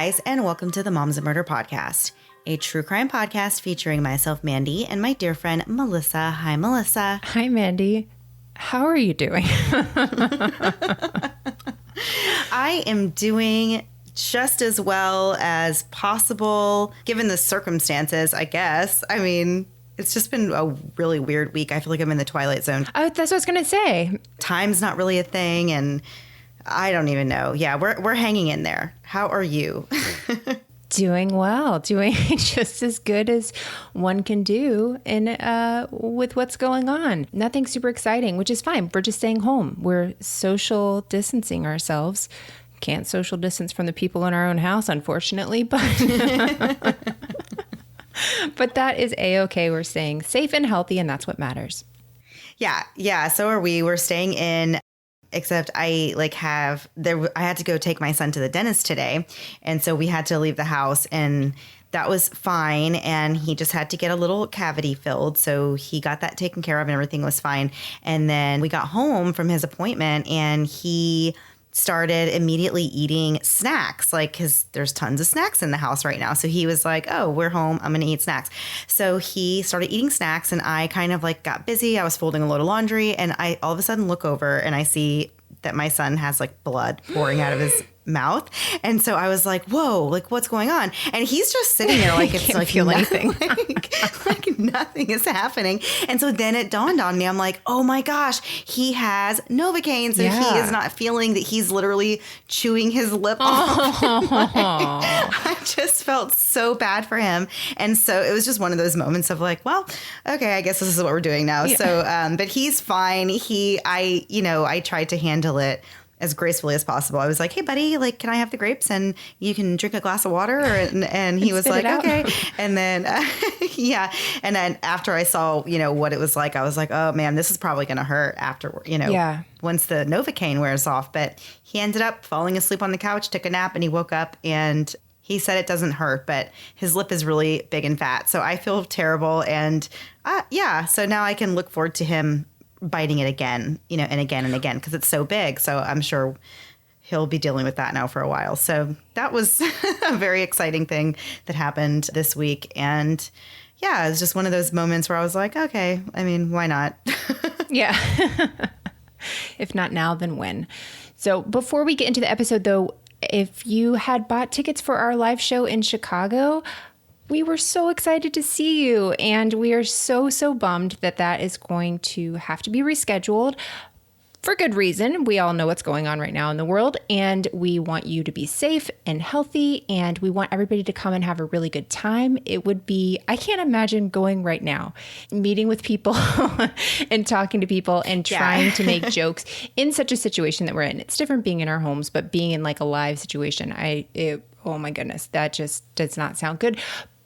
guys, and welcome to the Moms of Murder podcast, a true crime podcast featuring myself, Mandy, and my dear friend, Melissa. Hi, Melissa. Hi, Mandy. How are you doing? I am doing just as well as possible, given the circumstances, I guess. I mean, it's just been a really weird week. I feel like I'm in the twilight zone. Oh, that's what I was going to say. Time's not really a thing, and I don't even know. Yeah, we're hanging in there. How are you? Doing well. Doing just as good as one can do with what's going on. Nothing super exciting, which is fine. We're just staying home. We're social distancing ourselves. Can't social distance from the people in our own house, unfortunately, but but that is A-okay. We're staying safe and healthy, and that's what matters. Yeah. So are we. We're staying in. Except I had to go take my son to the dentist today. And so we had to leave the house, and that was fine. And he just had to get a little cavity filled. So he got that taken care of and everything was fine. And then we got home from his appointment, and he started immediately eating snacks, because there's tons of snacks in the house right now. So he was like, oh, we're home, I'm going to eat snacks. So he started eating snacks, and I kind of got busy. I was folding a load of laundry, and I all of a sudden look over and I see that my son has blood pouring out of his mouth. And so I was like, whoa, what's going on? And he's just sitting there it's can't feel anything. like nothing is happening. And so then it dawned on me, I'm like, oh my gosh, he has Novocaine. So he is not feeling that he's literally chewing his lip off. I just felt so bad for him. And so it was just one of those moments of well, okay, I guess this is what we're doing now. Yeah. So, but he's fine. I tried to handle it as gracefully as possible. I was like, hey, buddy, can I have the grapes and you can drink a glass of water? And he was like, okay. And then, yeah. And then after I saw, what it was like, I was like, oh man, this is probably going to hurt after, once the Novocaine wears off. But he ended up falling asleep on the couch, took a nap, and he woke up and he said it doesn't hurt, but his lip is really big and fat. So I feel terrible. And so now I can look forward to him biting it again, and again and again, because it's so big. So I'm sure he'll be dealing with that now for a while. So that was a very exciting thing that happened this week. And yeah, it was just one of those moments where I was like, okay, I mean, why not? Yeah. If not now, then when? So before we get into the episode, though, if you had bought tickets for our live show in Chicago, we were so excited to see you, and we are so bummed that is going to have to be rescheduled for good reason. We all know what's going on right now in the world, and we want you to be safe and healthy, and we want everybody to come and have a really good time. It would be, I can't imagine going right now, meeting with people and talking to people and trying to make jokes in such a situation that we're in. It's different being in our homes, but being in a live situation, oh my goodness, that just does not sound good.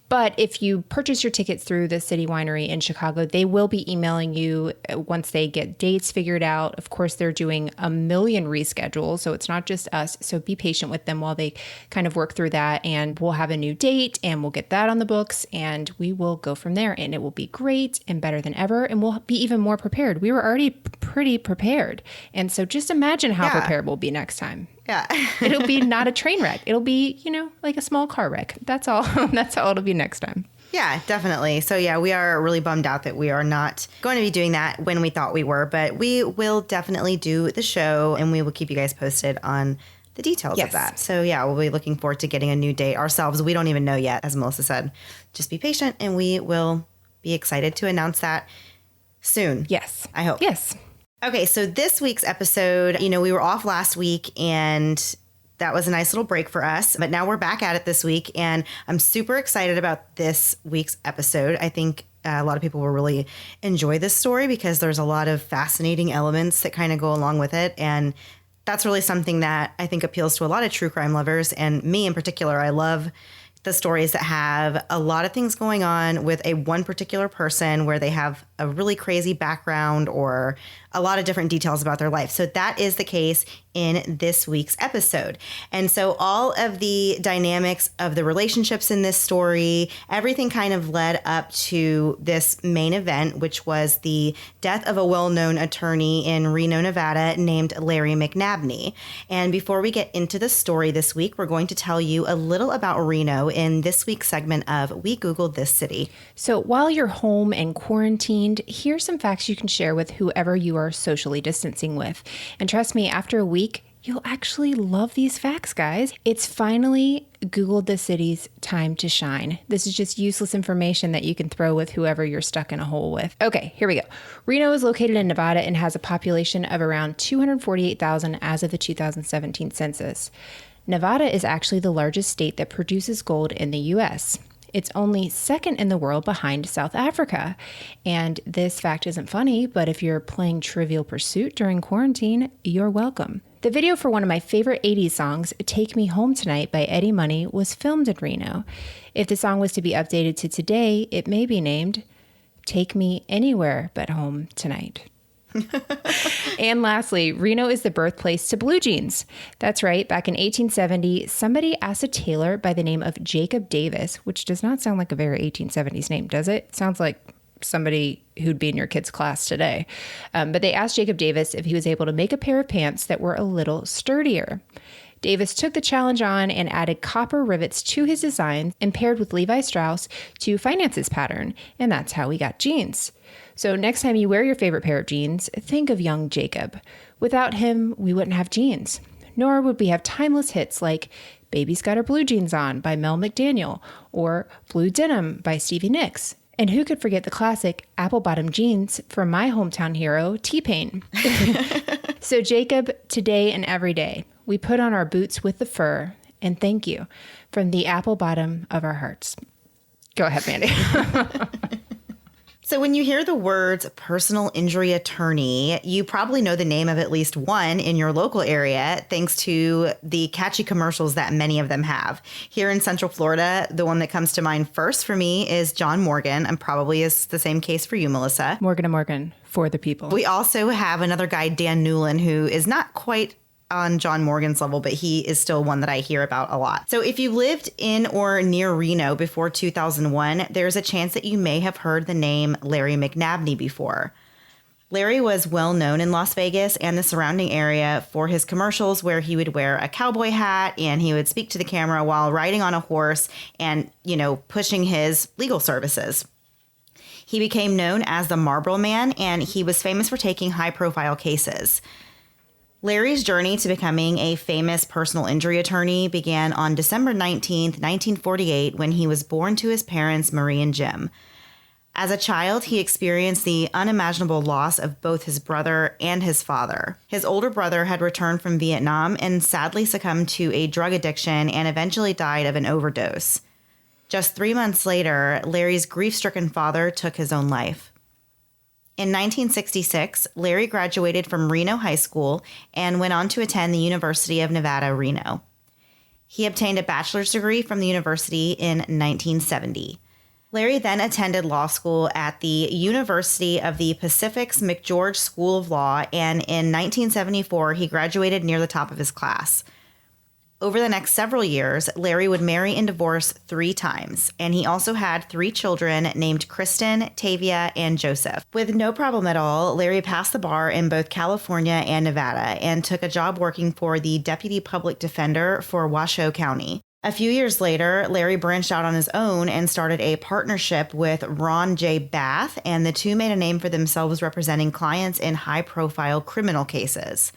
But if you purchase your tickets through the City Winery in Chicago, they will be emailing you once they get dates figured out. Of course, they're doing a million reschedules, so it's not just us. So be patient with them while they kind of work through that. And we'll have a new date, and we'll get that on the books, and we will go from there. And it will be great and better than ever, and we'll be even more prepared. We were already pretty prepared. And so just imagine how prepared we'll be next time. Yeah. It'll be not a train wreck. It'll be, like a small car wreck. That's all. That's all it'll be next time. Yeah, definitely. So yeah, we are really bummed out that we are not going to be doing that when we thought we were, but we will definitely do the show, and we will keep you guys posted on the details of that. So yeah, we'll be looking forward to getting a new date ourselves. We don't even know yet, as Melissa said. Just be patient, and we will be excited to announce that soon. Yes. I hope. Yes. Okay, so this week's episode, we were off last week, and that was a nice little break for us. But now we're back at it this week, and I'm super excited about this week's episode. I think a lot of people will really enjoy this story because there's a lot of fascinating elements that kind of go along with it. And that's really something that I think appeals to a lot of true crime lovers. And me in particular, I love the stories that have a lot of things going on with one particular person, where they have a really crazy background or a lot of different details about their life. So that is the case in this week's episode. And so all of the dynamics of the relationships in this story, everything kind of led up to this main event, which was the death of a well-known attorney in Reno, Nevada named Larry McNabney. And before we get into the story this week, we're going to tell you a little about Reno in this week's segment of We Googled This City. So while you're home and quarantined, here's some facts you can share with whoever you are socially distancing with. And trust me, after a week, you'll actually love these facts, guys. It's finally Googled the city's time to shine. This is just useless information that you can throw with whoever you're stuck in a hole with. Okay, here we go. Reno is located in Nevada and has a population of around 248,000 as of the 2017 census. Nevada is actually the largest state that produces gold in the U.S. It's only second in the world behind South Africa. And this fact isn't funny, but if you're playing Trivial Pursuit during quarantine, you're welcome. The video for one of my favorite 80s songs, Take Me Home Tonight by Eddie Money, was filmed in Reno. If the song was to be updated to today, it may be named Take Me Anywhere But Home Tonight. And lastly, Reno is the birthplace to blue jeans. That's right. Back in 1870, somebody asked a tailor by the name of Jacob Davis, which does not sound like a very 1870s name, does it? It sounds like somebody who'd be in your kid's class today. But they asked Jacob Davis if he was able to make a pair of pants that were a little sturdier. Davis took the challenge on and added copper rivets to his design and paired with Levi Strauss to finance his pattern. And that's how we got jeans. So next time you wear your favorite pair of jeans, think of young Jacob. Without him, we wouldn't have jeans. Nor would we have timeless hits like Baby's Got Her Blue Jeans On by Mel McDaniel or Blue Denim by Stevie Nicks. And who could forget the classic Apple Bottom Jeans from my hometown hero, T-Pain. So Jacob, today and every day, we put on our boots with the fur and thank you from the apple bottom of our hearts. Go ahead, Mandy. So when you hear the words personal injury attorney, you probably know the name of at least one in your local area, thanks to the catchy commercials that many of them have. Here in Central Florida, the one that comes to mind first for me is John Morgan, and probably is the same case for you, Melissa. Morgan & Morgan, for the people. We also have another guy, Dan Newlin, who is not quite on John Morgan's level, but he is still one that I hear about a lot. So if you lived in or near Reno before 2001, there's a chance that you may have heard the name Larry McNabney before. Larry was well known in Las Vegas and the surrounding area for his commercials where he would wear a cowboy hat and he would speak to the camera while riding on a horse and, pushing his legal services. He became known as the Marlboro Man, and he was famous for taking high-profile cases. Larry's journey to becoming a famous personal injury attorney began on December 19th, 1948, when he was born to his parents, Marie and Jim. As a child, he experienced the unimaginable loss of both his brother and his father. His older brother had returned from Vietnam and sadly succumbed to a drug addiction and eventually died of an overdose. Just 3 months later, Larry's grief-stricken father took his own life. In 1966, Larry graduated from Reno High School and went on to attend the University of Nevada, Reno. He obtained a bachelor's degree from the university in 1970. Larry then attended law school at the University of the Pacific's McGeorge School of Law, and in 1974, he graduated near the top of his class. Over the next several years, Larry would marry and divorce 3 times, and he also had 3 children named Kristen, Tavia, and Joseph. With no problem at all, Larry passed the bar in both California and Nevada and took a job working for the Deputy Public Defender for Washoe County. A few years later, Larry branched out on his own and started a partnership with Ron J. Bath, and the two made a name for themselves representing clients in high-profile criminal cases.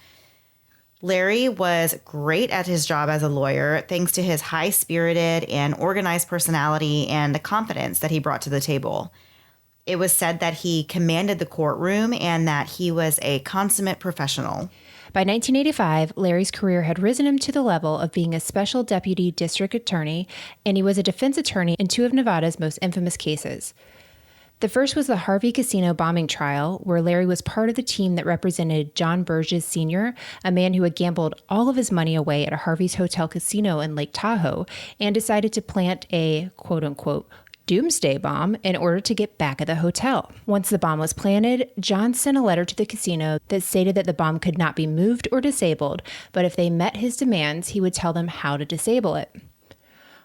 Larry was great at his job as a lawyer thanks to his high-spirited and organized personality and the confidence that he brought to the table. It was said that he commanded the courtroom and that he was a consummate professional. By 1985, Larry's career had risen him to the level of being a special deputy district attorney, and he was a defense attorney in 2 of Nevada's most infamous cases. The first was the Harvey Casino bombing trial, where Larry was part of the team that represented John Burgess Sr., a man who had gambled all of his money away at a Harvey's Hotel Casino in Lake Tahoe and decided to plant a, quote-unquote, doomsday bomb in order to get back at the hotel. Once the bomb was planted, John sent a letter to the casino that stated that the bomb could not be moved or disabled, but if they met his demands, he would tell them how to disable it.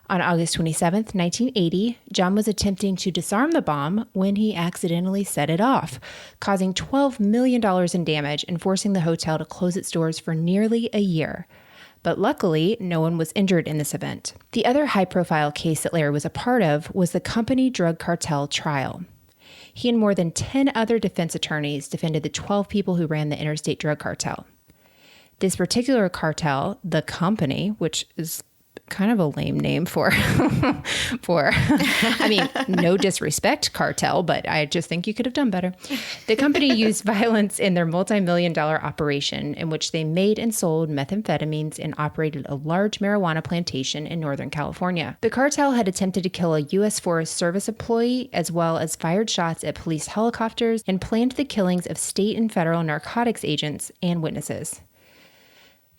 On August 27, 1980, John was attempting to disarm the bomb when he accidentally set it off, causing $12 million in damage and forcing the hotel to close its doors for nearly a year. But luckily, no one was injured in this event. The other high-profile case that Larry was a part of was the company drug cartel trial. He and more than 10 other defense attorneys defended the 12 people who ran the interstate drug cartel. This particular cartel, the company, which is kind of a lame name for, I mean, no disrespect, cartel, but I just think you could have done better. The company used violence in their multi-million-dollar operation in which they made and sold methamphetamines and operated a large marijuana plantation in Northern California. The cartel had attempted to kill a U.S. Forest Service employee, as well as fired shots at police helicopters and planned the killings of state and federal narcotics agents and witnesses.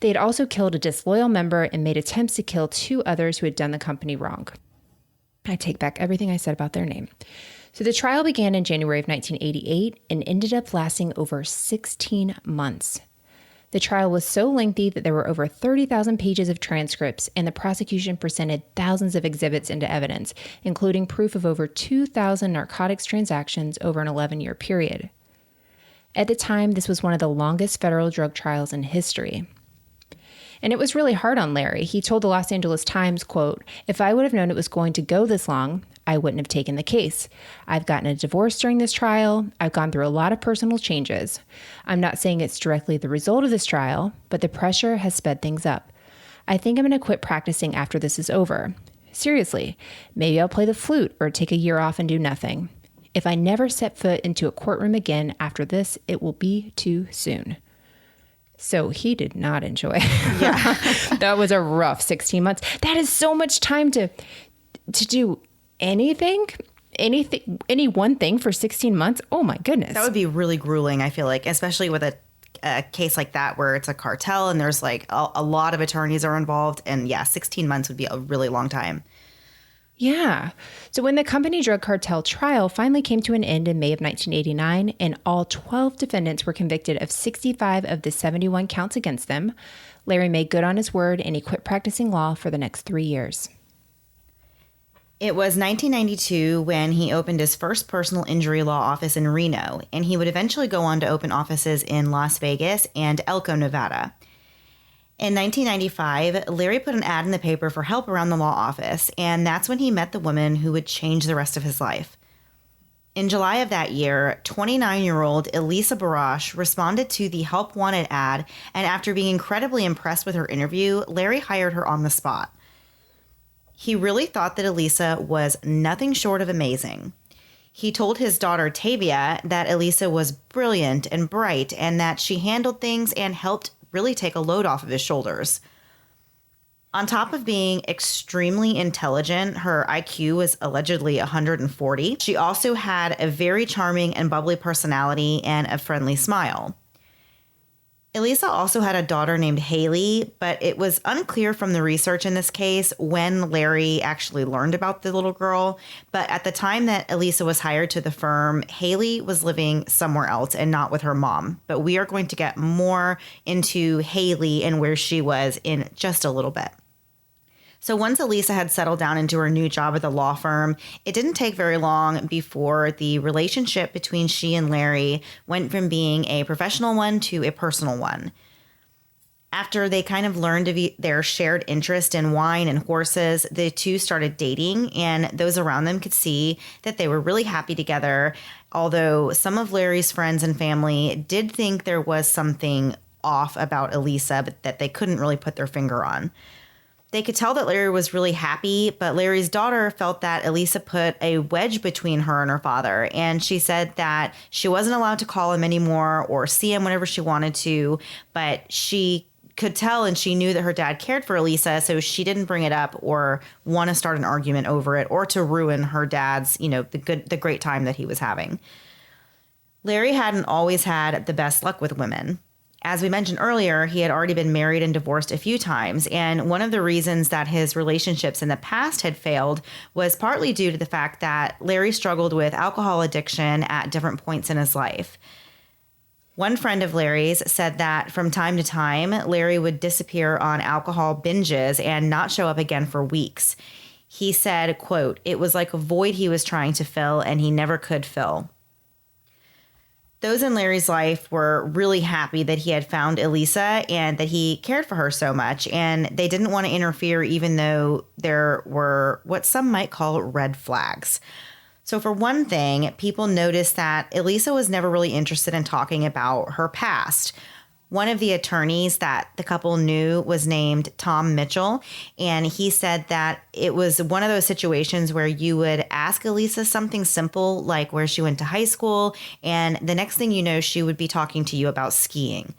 They had also killed a disloyal member and made attempts to kill 2 others who had done the company wrong. I take back everything I said about their name. So the trial began in January of 1988 and ended up lasting over 16 months. The trial was so lengthy that there were over 30,000 pages of transcripts, and the prosecution presented thousands of exhibits into evidence, including proof of over 2,000 narcotics transactions over an 11-year period. At the time, this was one of the longest federal drug trials in history. And it was really hard on Larry. He told the Los Angeles Times, quote, "If I would have known it was going to go this long, I wouldn't have taken the case. I've gotten a divorce during this trial. I've gone through a lot of personal changes. I'm not saying it's directly the result of this trial, but the pressure has sped things up. I think I'm going to quit practicing after this is over. Seriously, maybe I'll play the flute or take a year off and do nothing. If I never set foot into a courtroom again after this, it will be too soon." So he did not enjoy. Yeah. That was a rough 16 months. That is so much time to do anything, any one thing for 16 months. Oh my goodness. That would be really grueling, I feel like, especially with a case like that where it's a cartel and there's like a lot of attorneys are involved. And yeah, 16 months would be a really long time. Yeah. So when the company drug cartel trial finally came to an end in May of 1989, and all 12 defendants were convicted of 65 of the 71 counts against them, Larry made good on his word and he quit practicing law for the next 3 years. It was 1992 when he opened his first personal injury law office in Reno, and he would eventually go on to open offices in Las Vegas and Elko, Nevada. In 1995, Larry put an ad in the paper for help around the law office, and that's when he met the woman who would change the rest of his life. In July of that year, 29-year-old Elisa Barash responded to the Help Wanted ad, and after being incredibly impressed with her interview, Larry hired her on the spot. He really thought that Elisa was nothing short of amazing. He told his daughter Tavia that Elisa was brilliant and bright, and that she handled things and helped really take a load off of his shoulders. On top of being extremely intelligent, her IQ was allegedly 140. She also had a very charming and bubbly personality and a friendly smile. Elisa also had a daughter named Haley, but it was unclear from the research in this case when Larry actually learned about the little girl. But at the time that Elisa was hired to the firm, Haley was living somewhere else and not with her mom. But we are going to get more into Haley and where she was in just a little bit. So once Elisa had settled down into her new job at the law firm, it didn't take very long before the relationship between she and Larry went from being a professional one to a personal one. After they kind of learned of their shared interest in wine and horses, the two started dating, and those around them could see that they were really happy together, although some of Larry's friends and family did think there was something off about Elisa, but that they couldn't really put their finger on. They could tell that Larry was really happy, but Larry's daughter felt that Elisa put a wedge between her and her father, and she said that she wasn't allowed to call him anymore or see him whenever she wanted to, but she could tell and she knew that her dad cared for Elisa, so she didn't bring it up or want to start an argument over it or to ruin her dad's, the great time that he was having. Larry hadn't always had the best luck with women. As we mentioned earlier, he had already been married and divorced a few times. And one of the reasons that his relationships in the past had failed was partly due to the fact that Larry struggled with alcohol addiction at different points in his life. One friend of Larry's said that from time to time, Larry would disappear on alcohol binges and not show up again for weeks. He said, quote, "It was like a void he was trying to fill and he never could fill." Those in Larry's life were really happy that he had found Elisa and that he cared for her so much, and they didn't want to interfere even though there were what some might call red flags. So for one thing, people noticed that Elisa was never really interested in talking about her past. One of the attorneys that the couple knew was named Tom Mitchell, and he said that it was one of those situations where you would ask Elisa something simple like where she went to high school, and the next thing you know, she would be talking to you about skiing.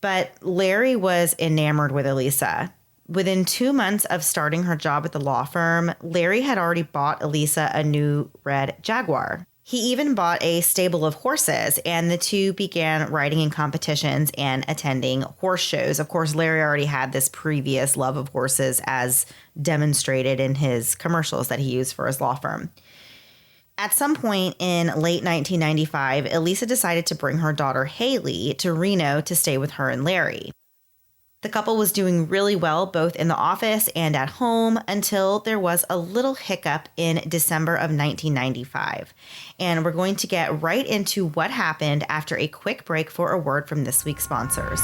But Larry was enamored with Elisa. Within 2 months of starting her job at the law firm, Larry had already bought Elisa a new red Jaguar. He even bought a stable of horses, and the two began riding in competitions and attending horse shows. Of course, Larry already had this previous love of horses as demonstrated in his commercials that he used for his law firm. At some point in late 1995, Elisa decided to bring her daughter Haley to Reno to stay with her and Larry. The couple was doing really well both in the office and at home until there was a little hiccup in December of 1995. And we're going to get right into what happened after a quick break for a word from this week's sponsors.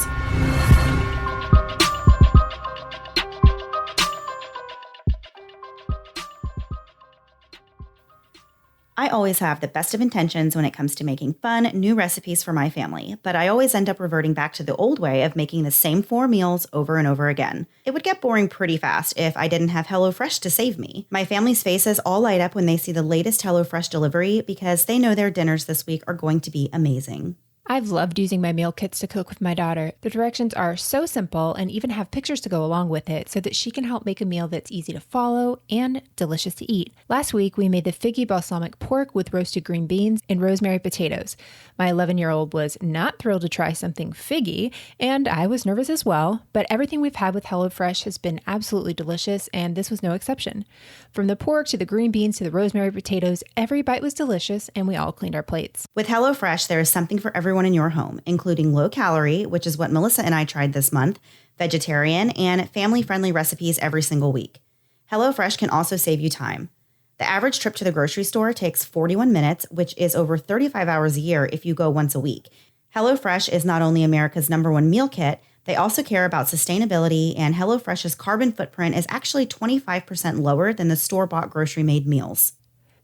I always have the best of intentions when it comes to making fun, new recipes for my family, but I always end up reverting back to the old way of making the same 4 meals over and over again. It would get boring pretty fast if I didn't have HelloFresh to save me. My family's faces all light up when they see the latest HelloFresh delivery because they know their dinners this week are going to be amazing. I've loved using my meal kits to cook with my daughter. The directions are so simple and even have pictures to go along with it so that she can help make a meal that's easy to follow and delicious to eat. Last week, we made the figgy balsamic pork with roasted green beans and rosemary potatoes. My 11-year-old was not thrilled to try something figgy, and I was nervous as well, but everything we've had with HelloFresh has been absolutely delicious, and this was no exception. From the pork to the green beans to the rosemary potatoes, every bite was delicious, and we all cleaned our plates. With HelloFresh, there is something for everyone in your home, including low calorie, which is what Melissa and I tried this month, vegetarian, and family-friendly recipes every single week. HelloFresh can also save you time. The average trip to the grocery store takes 41 minutes, which is over 35 hours a year if you go once a week. HelloFresh is not only America's #1 meal kit, they also care about sustainability, and HelloFresh's carbon footprint is actually 25% lower than the store-bought grocery-made meals.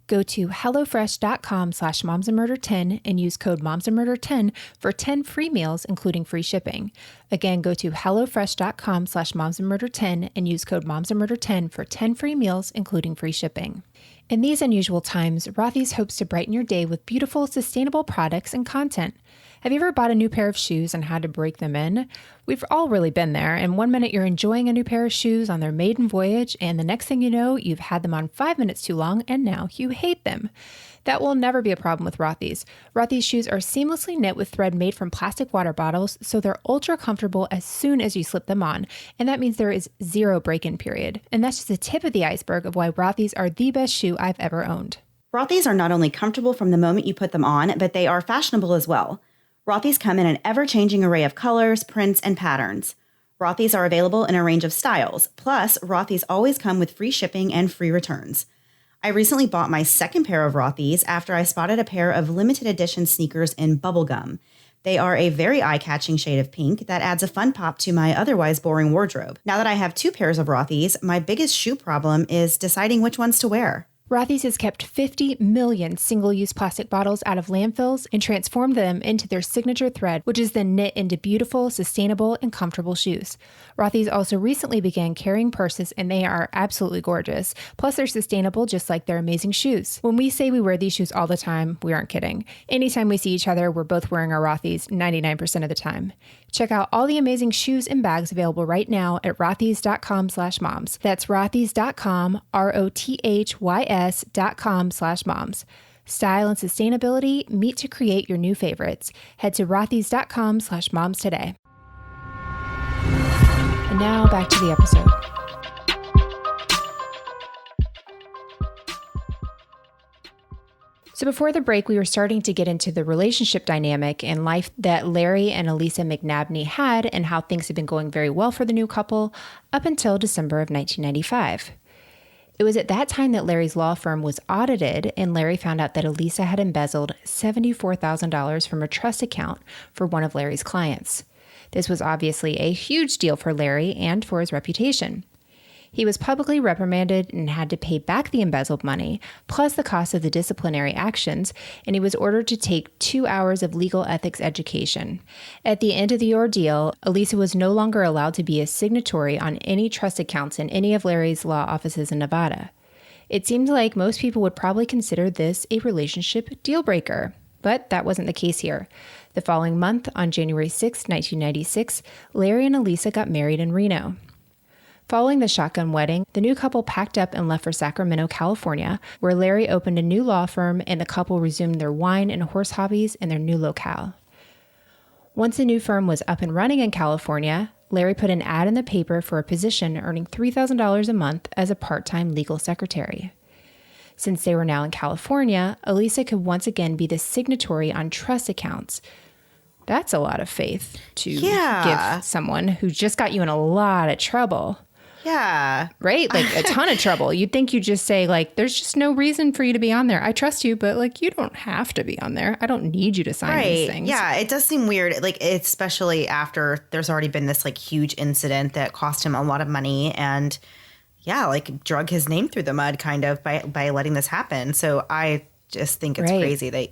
Go to HelloFresh.com/momsandmurder10 and use code momsandmurder10 for 10 free meals, including free shipping. Again, go to HelloFresh.com/momsandmurder10 and use code momsandmurder10 for 10 free meals, including free shipping. In these unusual times, Rothy's hopes to brighten your day with beautiful, sustainable products and content. Have you ever bought a new pair of shoes and had to break them in? We've all really been there, and one minute you're enjoying a new pair of shoes on their maiden voyage, and the next thing you know, you've had them on 5 minutes too long, and now you hate them. That will never be a problem with Rothy's. Rothy's shoes are seamlessly knit with thread made from plastic water bottles, so they're ultra comfortable as soon as you slip them on, and that means there is zero break-in period. And that's just the tip of the iceberg of why Rothy's are the best shoe I've ever owned. Rothy's are not only comfortable from the moment you put them on, but they are fashionable as well. Rothy's come in an ever-changing array of colors, prints, and patterns. Rothy's are available in a range of styles. Plus, Rothy's always come with free shipping and free returns. I recently bought my second pair of Rothy's after I spotted a pair of limited edition sneakers in bubblegum. They are a very eye-catching shade of pink that adds a fun pop to my otherwise boring wardrobe. Now that I have 2 pairs of Rothy's, my biggest shoe problem is deciding which ones to wear. Rothy's has kept 50 million single-use plastic bottles out of landfills and transformed them into their signature thread, which is then knit into beautiful, sustainable, and comfortable shoes. Rothy's also recently began carrying purses, and they are absolutely gorgeous. Plus, they're sustainable just like their amazing shoes. When we say we wear these shoes all the time, we aren't kidding. Anytime we see each other, we're both wearing our Rothy's 99% of the time. Check out all the amazing shoes and bags available right now at rothys.com/moms. That's rothys.com, ROTHYS.com/moms. Style and sustainability meet to create your new favorites. Head to rothys.com/moms today. And now back to the episode. So before the break, we were starting to get into the relationship dynamic and life that Larry and Elisa McNabney had and how things had been going very well for the new couple up until December of 1995. It was at that time that Larry's law firm was audited, and Larry found out that Elisa had embezzled $74,000 from a trust account for one of Larry's clients. This was obviously a huge deal for Larry and for his reputation. He was publicly reprimanded and had to pay back the embezzled money, plus the cost of the disciplinary actions, and he was ordered to take 2 hours of legal ethics education. At the end of the ordeal, Elisa was no longer allowed to be a signatory on any trust accounts in any of Larry's law offices in Nevada. It seemed like most people would probably consider this a relationship deal breaker, but that wasn't the case here. The following month, on January 6, 1996, Larry and Elisa got married in Reno. Following the shotgun wedding, the new couple packed up and left for Sacramento, California, where Larry opened a new law firm and the couple resumed their wine and horse hobbies in their new locale. Once the new firm was up and running in California, Larry put an ad in the paper for a position earning $3,000 a month as a part-time legal secretary. Since they were now in California, Elisa could once again be the signatory on trust accounts. That's a lot of faith to give someone who just got you in a lot of trouble. Yeah. Right? Like a ton of trouble. You'd think you'd just say, like, there's just no reason for you to be on there. I trust you, but like, you don't have to be on there. I don't need you to sign these things. Yeah. It does seem weird. Like, especially after there's already been this like huge incident that cost him a lot of money and like drug his name through the mud kind of by letting this happen. So I just think it's crazy that,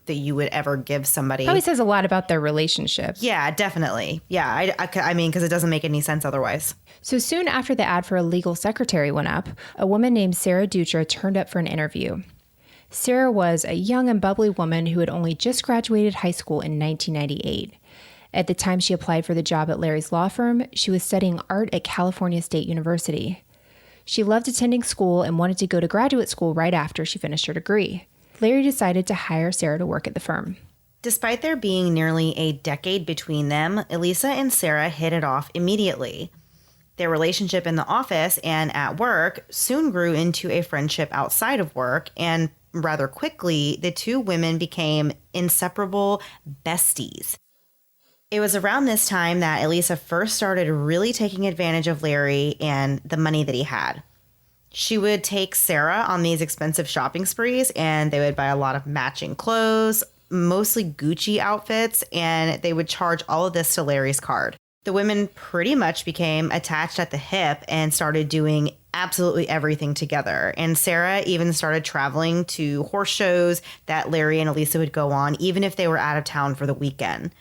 that you would ever give somebody. Probably says a lot about their relationship. Yeah, definitely. Yeah, I mean, because it doesn't make any sense otherwise. So soon after the ad for a legal secretary went up, a woman named Sarah Dutra turned up for an interview. Sarah was a young and bubbly woman who had only just graduated high school in 1998. At the time she applied for the job at Larry's law firm, she was studying art at California State University. She loved attending school and wanted to go to graduate school right after she finished her degree. Larry decided to hire Sarah to work at the firm. Despite there being nearly a decade between them, Elisa and Sarah hit it off immediately. Their relationship in the office and at work soon grew into a friendship outside of work, and rather quickly, the two women became inseparable besties. It was around this time that Elisa first started really taking advantage of Larry and the money that he had. She would take Sarah on these expensive shopping sprees, and they would buy a lot of matching clothes, mostly Gucci outfits, and they would charge all of this to Larry's card. The women pretty much became attached at the hip and started doing absolutely everything together. And Sarah even started traveling to horse shows that Larry and Elisa would go on, even if they were out of town for the weekend.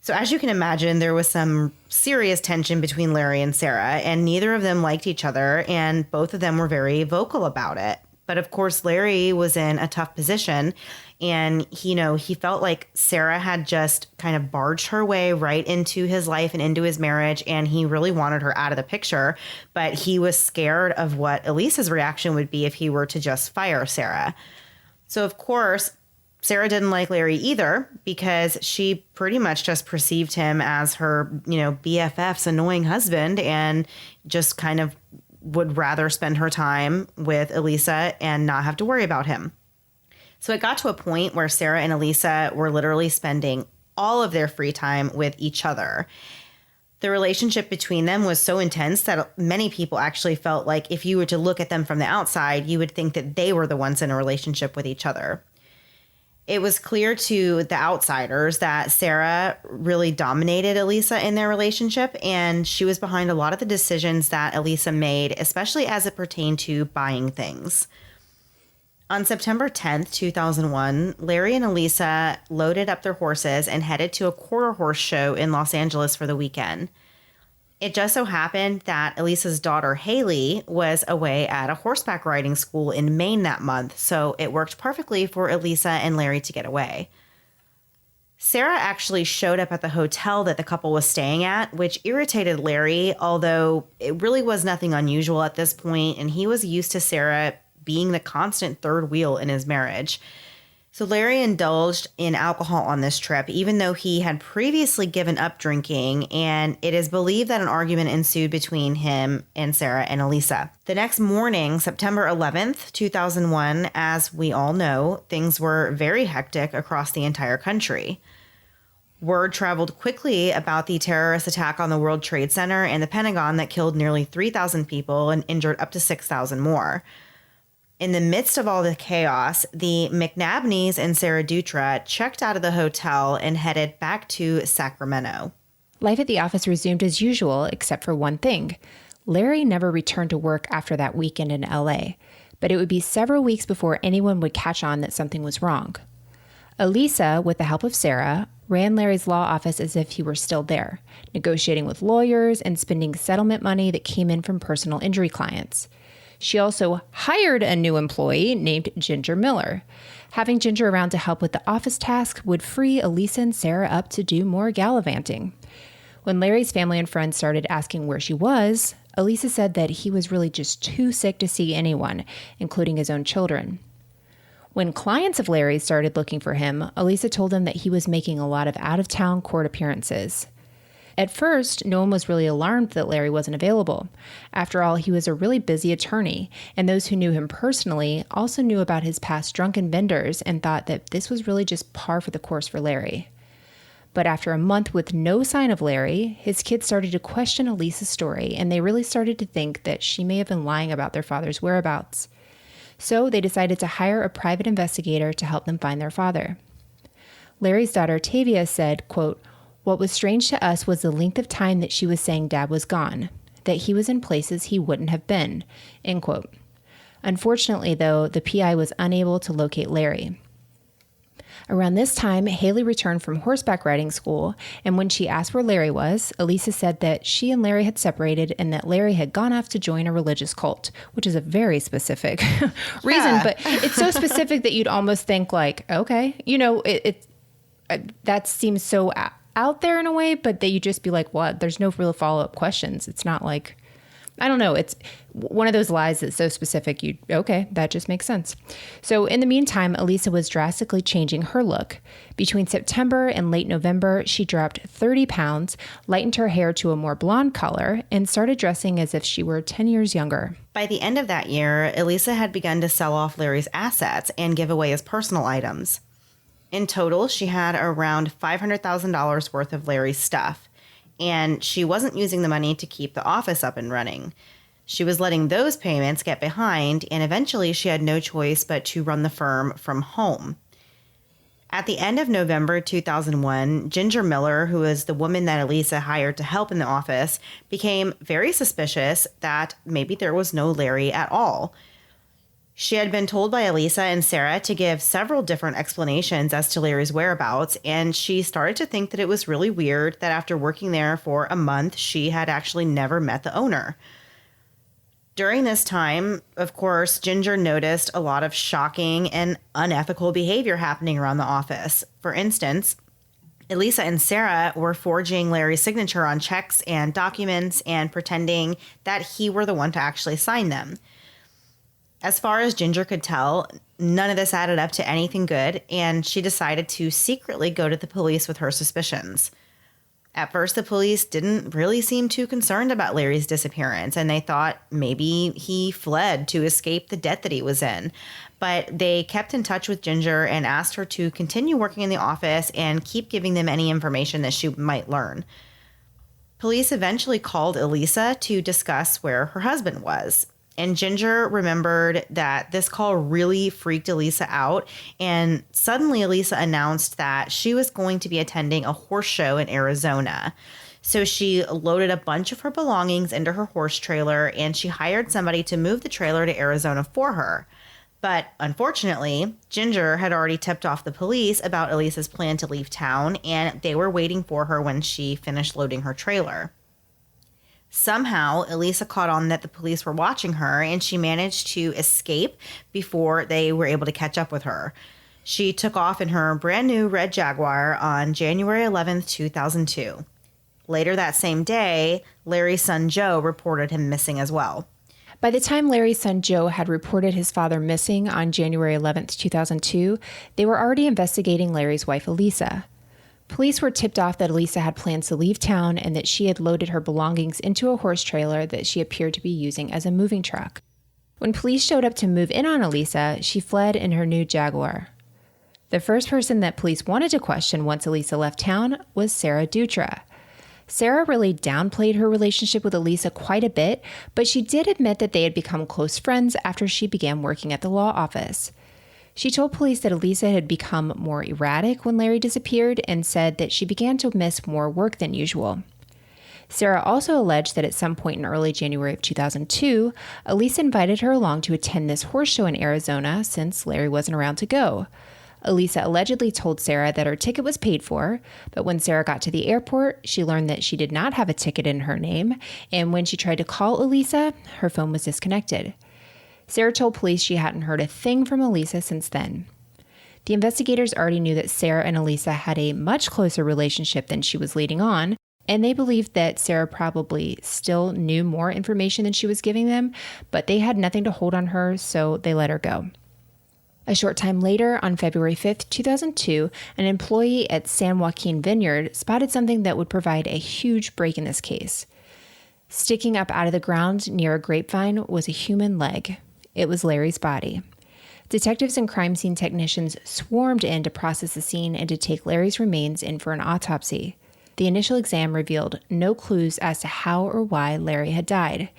So as you can imagine, there was some serious tension between Larry and Sarah, and neither of them liked each other, and both of them were very vocal about it. But of course, Larry was in a tough position, and he felt like Sarah had just kind of barged her way right into his life and into his marriage, and he really wanted her out of the picture. But he was scared of what Elisa's reaction would be if he were to just fire Sarah. So of course, Sarah didn't like Larry either, because she pretty much just perceived him as her, BFF's annoying husband, and just kind of would rather spend her time with Elisa and not have to worry about him. So it got to a point where Sarah and Elisa were literally spending all of their free time with each other. The relationship between them was so intense that many people actually felt like if you were to look at them from the outside, you would think that they were the ones in a relationship with each other. It was clear to the outsiders that Sarah really dominated Elisa in their relationship, and she was behind a lot of the decisions that Elisa made, especially as it pertained to buying things. On September 10th, 2001, Larry and Elisa loaded up their horses and headed to a quarter horse show in Los Angeles for the weekend. It just so happened that Elisa's daughter, Haley, was away at a horseback riding school in Maine that month, so it worked perfectly for Elisa and Larry to get away. Sarah actually showed up at the hotel that the couple was staying at, which irritated Larry, although it really was nothing unusual at this point, and he was used to Sarah being the constant third wheel in his marriage. So Larry indulged in alcohol on this trip, even though he had previously given up drinking, and it is believed that an argument ensued between him and Sarah and Elisa. The next morning, September 11th, 2001, as we all know, things were very hectic across the entire country. Word traveled quickly about the terrorist attack on the World Trade Center and the Pentagon that killed nearly 3,000 people and injured up to 6,000 more. In the midst of all the chaos, the McNabneys and Sarah Dutra checked out of the hotel and headed back to Sacramento. Life at the office resumed as usual, except for one thing. Larry never returned to work after that weekend in LA, but it would be several weeks before anyone would catch on that something was wrong. Elisa, with the help of Sarah, ran Larry's law office as if he were still there, negotiating with lawyers and spending settlement money that came in from personal injury clients. She also hired a new employee named Ginger Miller. Having Ginger around to help with the office task would free Elisa and Sarah up to do more gallivanting. When Larry's family and friends started asking where she was, Elisa said that he was really just too sick to see anyone, including his own children. When clients of Larry started looking for him, Elisa told them that he was making a lot of out-of-town court appearances. At first, no one was really alarmed that Larry wasn't available. After all, he was a really busy attorney, and those who knew him personally also knew about his past drunken benders and thought that this was really just par for the course for Larry. But after a month with no sign of Larry, his kids started to question Elisa's story, and they really started to think that she may have been lying about their father's whereabouts. So they decided to hire a private investigator to help them find their father. Larry's daughter, Tavia, said, quote, "What was strange to us was the length of time that she was saying Dad was gone, that he was in places he wouldn't have been," end quote. Unfortunately, though, the PI was unable to locate Larry. Around this time, Haley returned from horseback riding school, and when she asked where Larry was, Elisa said that she and Larry had separated and that Larry had gone off to join a religious cult, which is a very specific reason, but it's so specific that you'd almost think like, okay, that seems so out there in a way, but that you just be like, what? There's no real follow-up questions. It's not like, I don't know. It's one of those lies that's so specific. Okay, that just makes sense. So in the meantime, Elisa was drastically changing her look. Between September and late November, she dropped 30 pounds, lightened her hair to a more blonde color, and started dressing as if she were 10 years younger. By the end of that year, Elisa had begun to sell off Larry's assets and give away his personal items. In total, she had around $500,000 worth of Larry's stuff, and she wasn't using the money to keep the office up and running. She was letting those payments get behind, and eventually she had no choice but to run the firm from home. At the end of November 2001, Ginger Miller, who was the woman that Elisa hired to help in the office, became very suspicious that maybe there was no Larry at all. She had been told by Elisa and Sarah to give several different explanations as to Larry's whereabouts, and she started to think that it was really weird that after working there for a month, she had actually never met the owner. During this time, of course, Ginger noticed a lot of shocking and unethical behavior happening around the office. For instance, Elisa and Sarah were forging Larry's signature on checks and documents and pretending that he were the one to actually sign them. As far as Ginger could tell, none of this added up to anything good, and she decided to secretly go to the police with her suspicions. At first, the police didn't really seem too concerned about Larry's disappearance, and they thought maybe he fled to escape the debt that he was in. But they kept in touch with Ginger and asked her to continue working in the office and keep giving them any information that she might learn. Police eventually called Elisa to discuss where her husband was. And Ginger remembered that this call really freaked Elisa out. And suddenly Elisa announced that she was going to be attending a horse show in Arizona. So she loaded a bunch of her belongings into her horse trailer and she hired somebody to move the trailer to Arizona for her. But unfortunately, Ginger had already tipped off the police about Elisa's plan to leave town, and they were waiting for her when she finished loading her trailer. Somehow, Elisa caught on that the police were watching her, and she managed to escape before they were able to catch up with her. She took off in her brand new red Jaguar on January 11th, 2002. Later that same day, Larry's son Joe reported him missing as well. By the time Larry's son Joe had reported his father missing on January 11th, 2002, they were already investigating Larry's wife, Elisa. Police were tipped off that Elisa had plans to leave town and that she had loaded her belongings into a horse trailer that she appeared to be using as a moving truck. When police showed up to move in on Elisa, she fled in her new Jaguar. The first person that police wanted to question once Elisa left town was Sarah Dutra. Sarah really downplayed her relationship with Elisa quite a bit, but she did admit that they had become close friends after she began working at the law office. She told police that Elisa had become more erratic when Larry disappeared and said that she began to miss more work than usual. Sarah also alleged that at some point in early January of 2002, Elisa invited her along to attend this horse show in Arizona since Larry wasn't around to go. Elisa allegedly told Sarah that her ticket was paid for, but when Sarah got to the airport, she learned that she did not have a ticket in her name, and when she tried to call Elisa, her phone was disconnected. Sarah told police she hadn't heard a thing from Elisa since then. The investigators already knew that Sarah and Elisa had a much closer relationship than she was leading on, and they believed that Sarah probably still knew more information than she was giving them, but they had nothing to hold on her, so they let her go. A short time later, on February 5th, 2002, an employee at San Joaquin Vineyard spotted something that would provide a huge break in this case. Sticking up out of the ground near a grapevine was a human leg. It was Larry's body. Detectives and crime scene technicians swarmed in to process the scene and to take Larry's remains in for an autopsy. The initial exam revealed no clues as to how or why Larry had died.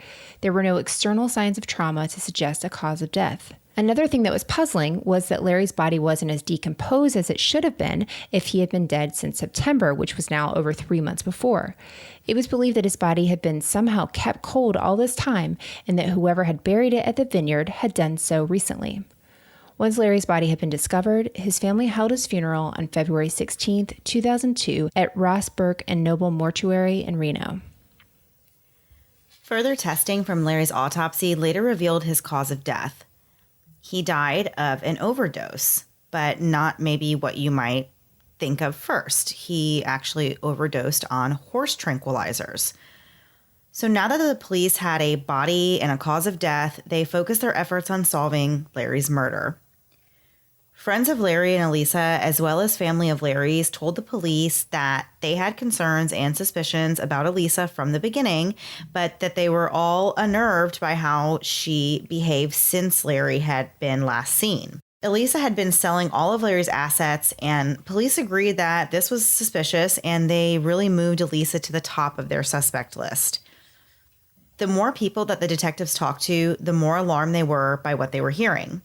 There were no external signs of trauma to suggest a cause of death. Another thing that was puzzling was that Larry's body wasn't as decomposed as it should have been if he had been dead since September, which was now over 3 months before. It was believed that his body had been somehow kept cold all this time and that whoever had buried it at the vineyard had done so recently. Once Larry's body had been discovered, his family held his funeral on February 16, 2002 at Ross Burke and Noble Mortuary in Reno. Further testing from Larry's autopsy later revealed his cause of death. He died of an overdose, but not maybe what you might think of first. He actually overdosed on horse tranquilizers. So now that the police had a body and a cause of death, they focused their efforts on solving Larry's murder. Friends of Larry and Elisa, as well as family of Larry's, told the police that they had concerns and suspicions about Elisa from the beginning, but that they were all unnerved by how she behaved since Larry had been last seen. Elisa had been selling all of Larry's assets, and police agreed that this was suspicious, and they really moved Elisa to the top of their suspect list. The more people that the detectives talked to, the more alarmed they were by what they were hearing.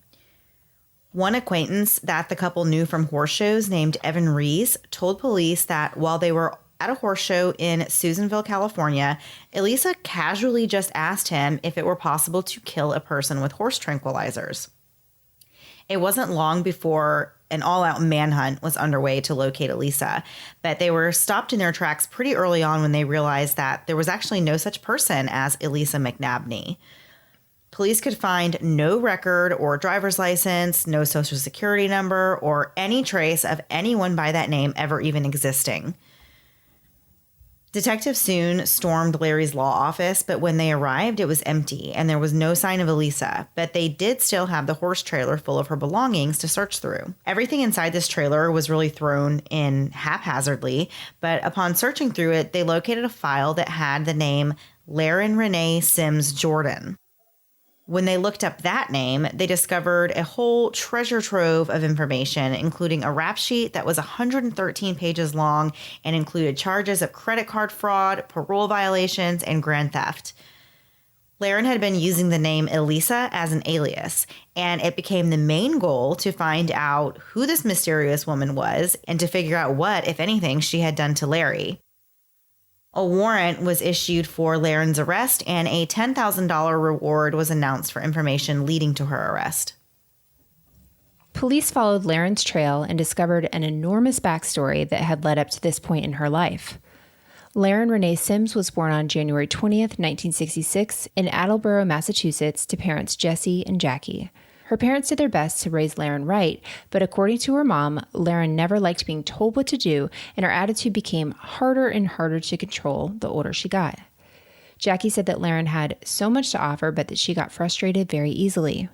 One acquaintance that the couple knew from horse shows named Evan Rees told police that while they were at a horse show in Susanville, California, Elisa casually just asked him if it were possible to kill a person with horse tranquilizers. It wasn't long before an all-out manhunt was underway to locate Elisa, but they were stopped in their tracks pretty early on when they realized that there was actually no such person as Elisa McNabney. Police could find no record or driver's license, no social security number, or any trace of anyone by that name ever even existing. Detectives soon stormed Larry's law office, but when they arrived, it was empty, and there was no sign of Elisa, but they did still have the horse trailer full of her belongings to search through. Everything inside this trailer was really thrown in haphazardly, but upon searching through it, they located a file that had the name Laren Renee Sims Jordan. When they looked up that name, they discovered a whole treasure trove of information, including a rap sheet that was 113 pages long and included charges of credit card fraud, parole violations, and grand theft. Laren had been using the name Elisa as an alias, and it became the main goal to find out who this mysterious woman was and to figure out what, if anything, she had done to Larry. A warrant was issued for Laren's arrest, and a $10,000 reward was announced for information leading to her arrest. Police followed Laren's trail and discovered an enormous backstory that had led up to this point in her life. Laren Renee Sims was born on January 20th, 1966, in Attleboro, Massachusetts, to parents Jesse and Jackie. Her parents did their best to raise Laren right, but according to her mom, Laren never liked being told what to do, and her attitude became harder and harder to control the older she got. Jackie said that Laren had so much to offer, but that she got frustrated very easily.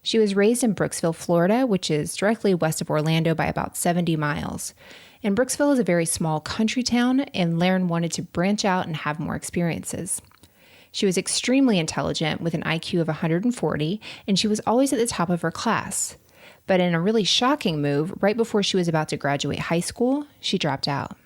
She was raised in Brooksville, Florida, which is directly west of Orlando by about 70 miles. And Brooksville is a very small country town, and Laren wanted to branch out and have more experiences. She was extremely intelligent with an IQ of 140, and she was always at the top of her class. But in a really shocking move, right before she was about to graduate high school, she dropped out.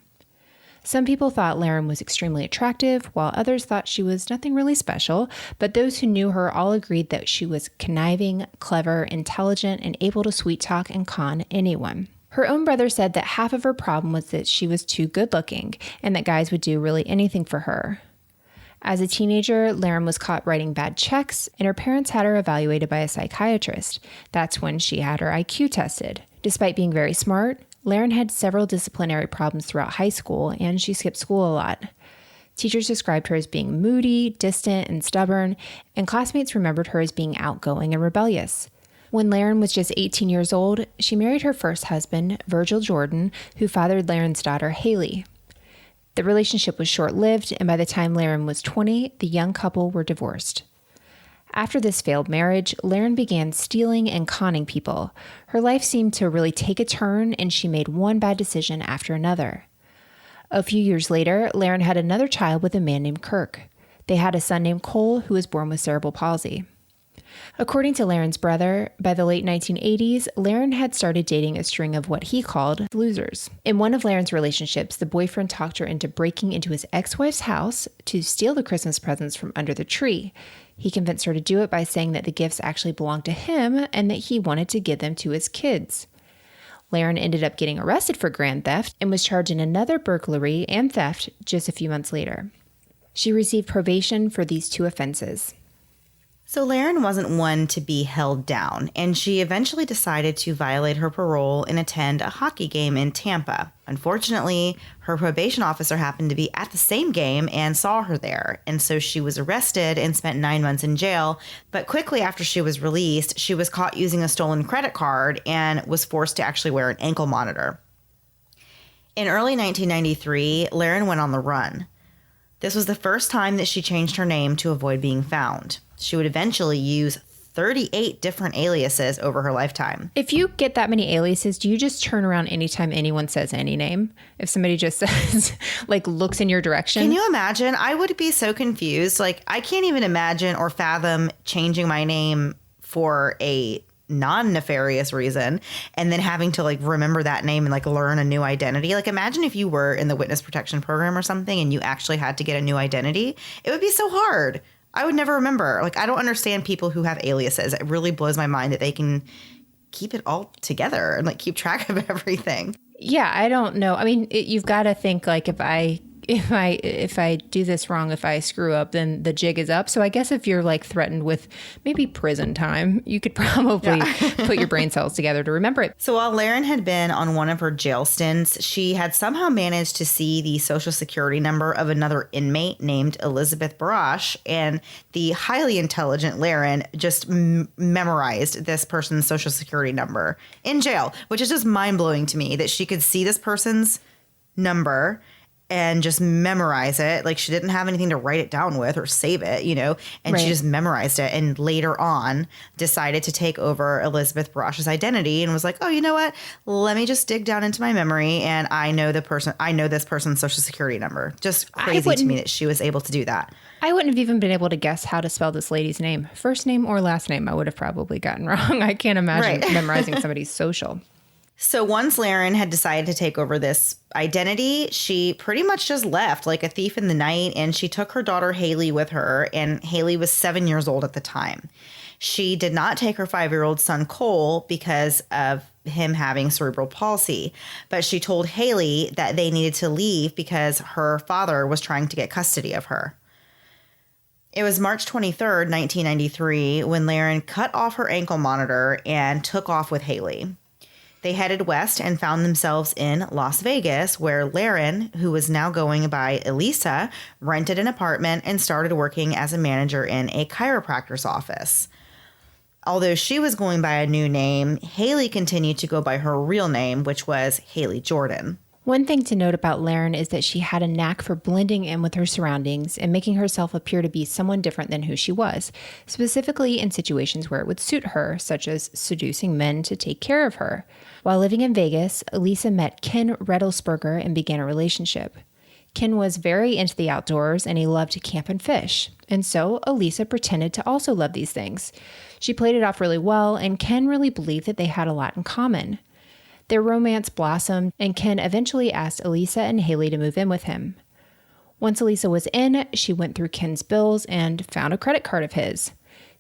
Some people thought Laren was extremely attractive, while others thought she was nothing really special, but those who knew her all agreed that she was conniving, clever, intelligent, and able to sweet talk and con anyone. Her own brother said that half of her problem was that she was too good-looking, and that guys would do really anything for her. As a teenager, Laren was caught writing bad checks, and her parents had her evaluated by a psychiatrist. That's when she had her IQ tested. Despite being very smart, Laren had several disciplinary problems throughout high school, and she skipped school a lot. Teachers described her as being moody, distant, and stubborn, and classmates remembered her as being outgoing and rebellious. When Laren was just 18 years old, she married her first husband, Virgil Jordan, who fathered Laren's daughter, Haley. The relationship was short-lived, and by the time Laren was 20, the young couple were divorced. After this failed marriage, Laren began stealing and conning people. Her life seemed to really take a turn, and she made one bad decision after another. A few years later, Laren had another child with a man named Kirk. They had a son named Cole, who was born with cerebral palsy. According to Laren's brother, by the late 1980s, Laren had started dating a string of what he called losers. In one of Laren's relationships, the boyfriend talked her into breaking into his ex-wife's house to steal the Christmas presents from under the tree. He convinced her to do it by saying that the gifts actually belonged to him and that he wanted to give them to his kids. Laren ended up getting arrested for grand theft and was charged in another burglary and theft just a few months later. She received probation for these two offenses. So Laren wasn't one to be held down, and she eventually decided to violate her parole and attend a hockey game in Tampa. Unfortunately, her probation officer happened to be at the same game and saw her there, and so she was arrested and spent 9 months in jail. But quickly after she was released, she was caught using a stolen credit card and was forced to actually wear an ankle monitor. In early 1993, Laren went on the run. This was the first time that she changed her name to avoid being found. She would eventually use 38 different aliases over her lifetime. If you get that many aliases, do you just turn around anytime anyone says any name? If somebody just says, looks in your direction? Can you imagine? I would be so confused. I can't even imagine or fathom changing my name for a non-nefarious reason and then having to remember that name and learn a new identity. Imagine if you were in the witness protection program or something and you actually had to get a new identity. It would be so hard. I would never remember. I don't understand people who have aliases. It really blows my mind that they can keep it all together and keep track of everything. Yeah, I don't know. I mean, you've got to think if I do this wrong, if I screw up, then the jig is up. So I guess if you're threatened with maybe prison time, you could probably put your brain cells together to remember it. So while Laren had been on one of her jail stints, she had somehow managed to see the social security number of another inmate named Elizabeth Barash, and the highly intelligent Laren just memorized this person's social security number in jail, which is just mind-blowing to me that she could see this person's number and just memorize it. She didn't have anything to write it down with or save it, and right. She just memorized it, and later on decided to take over Elizabeth Barash's identity and was like, oh, you know what? Let me just dig down into my memory, and I know this person's social security number. Just crazy to me that she was able to do that. I wouldn't have even been able to guess how to spell this lady's name. First name or last name, I would have probably gotten wrong. I can't imagine memorizing somebody's social. So once Laren had decided to take over this identity, she pretty much just left like a thief in the night, and she took her daughter Haley with her, and Haley was 7 years old at the time. She did not take her 5-year-old son Cole because of him having cerebral palsy, but she told Haley that they needed to leave because her father was trying to get custody of her. It was March 23rd, 1993, when Laren cut off her ankle monitor and took off with Haley. They headed west and found themselves in Las Vegas, where Laren, who was now going by Elisa, rented an apartment and started working as a manager in a chiropractor's office. Although she was going by a new name, Haley continued to go by her real name, which was Haley Jordan. One thing to note about Lauren is that she had a knack for blending in with her surroundings and making herself appear to be someone different than who she was, specifically in situations where it would suit her, such as seducing men to take care of her. While living in Vegas, Elisa met Ken Redelsberger and began a relationship. Ken was very into the outdoors and he loved to camp and fish, and so Elisa pretended to also love these things. She played it off really well, and Ken really believed that they had a lot in common. Their romance blossomed, and Ken eventually asked Elisa and Haley to move in with him. Once Elisa was in, she went through Ken's bills and found a credit card of his.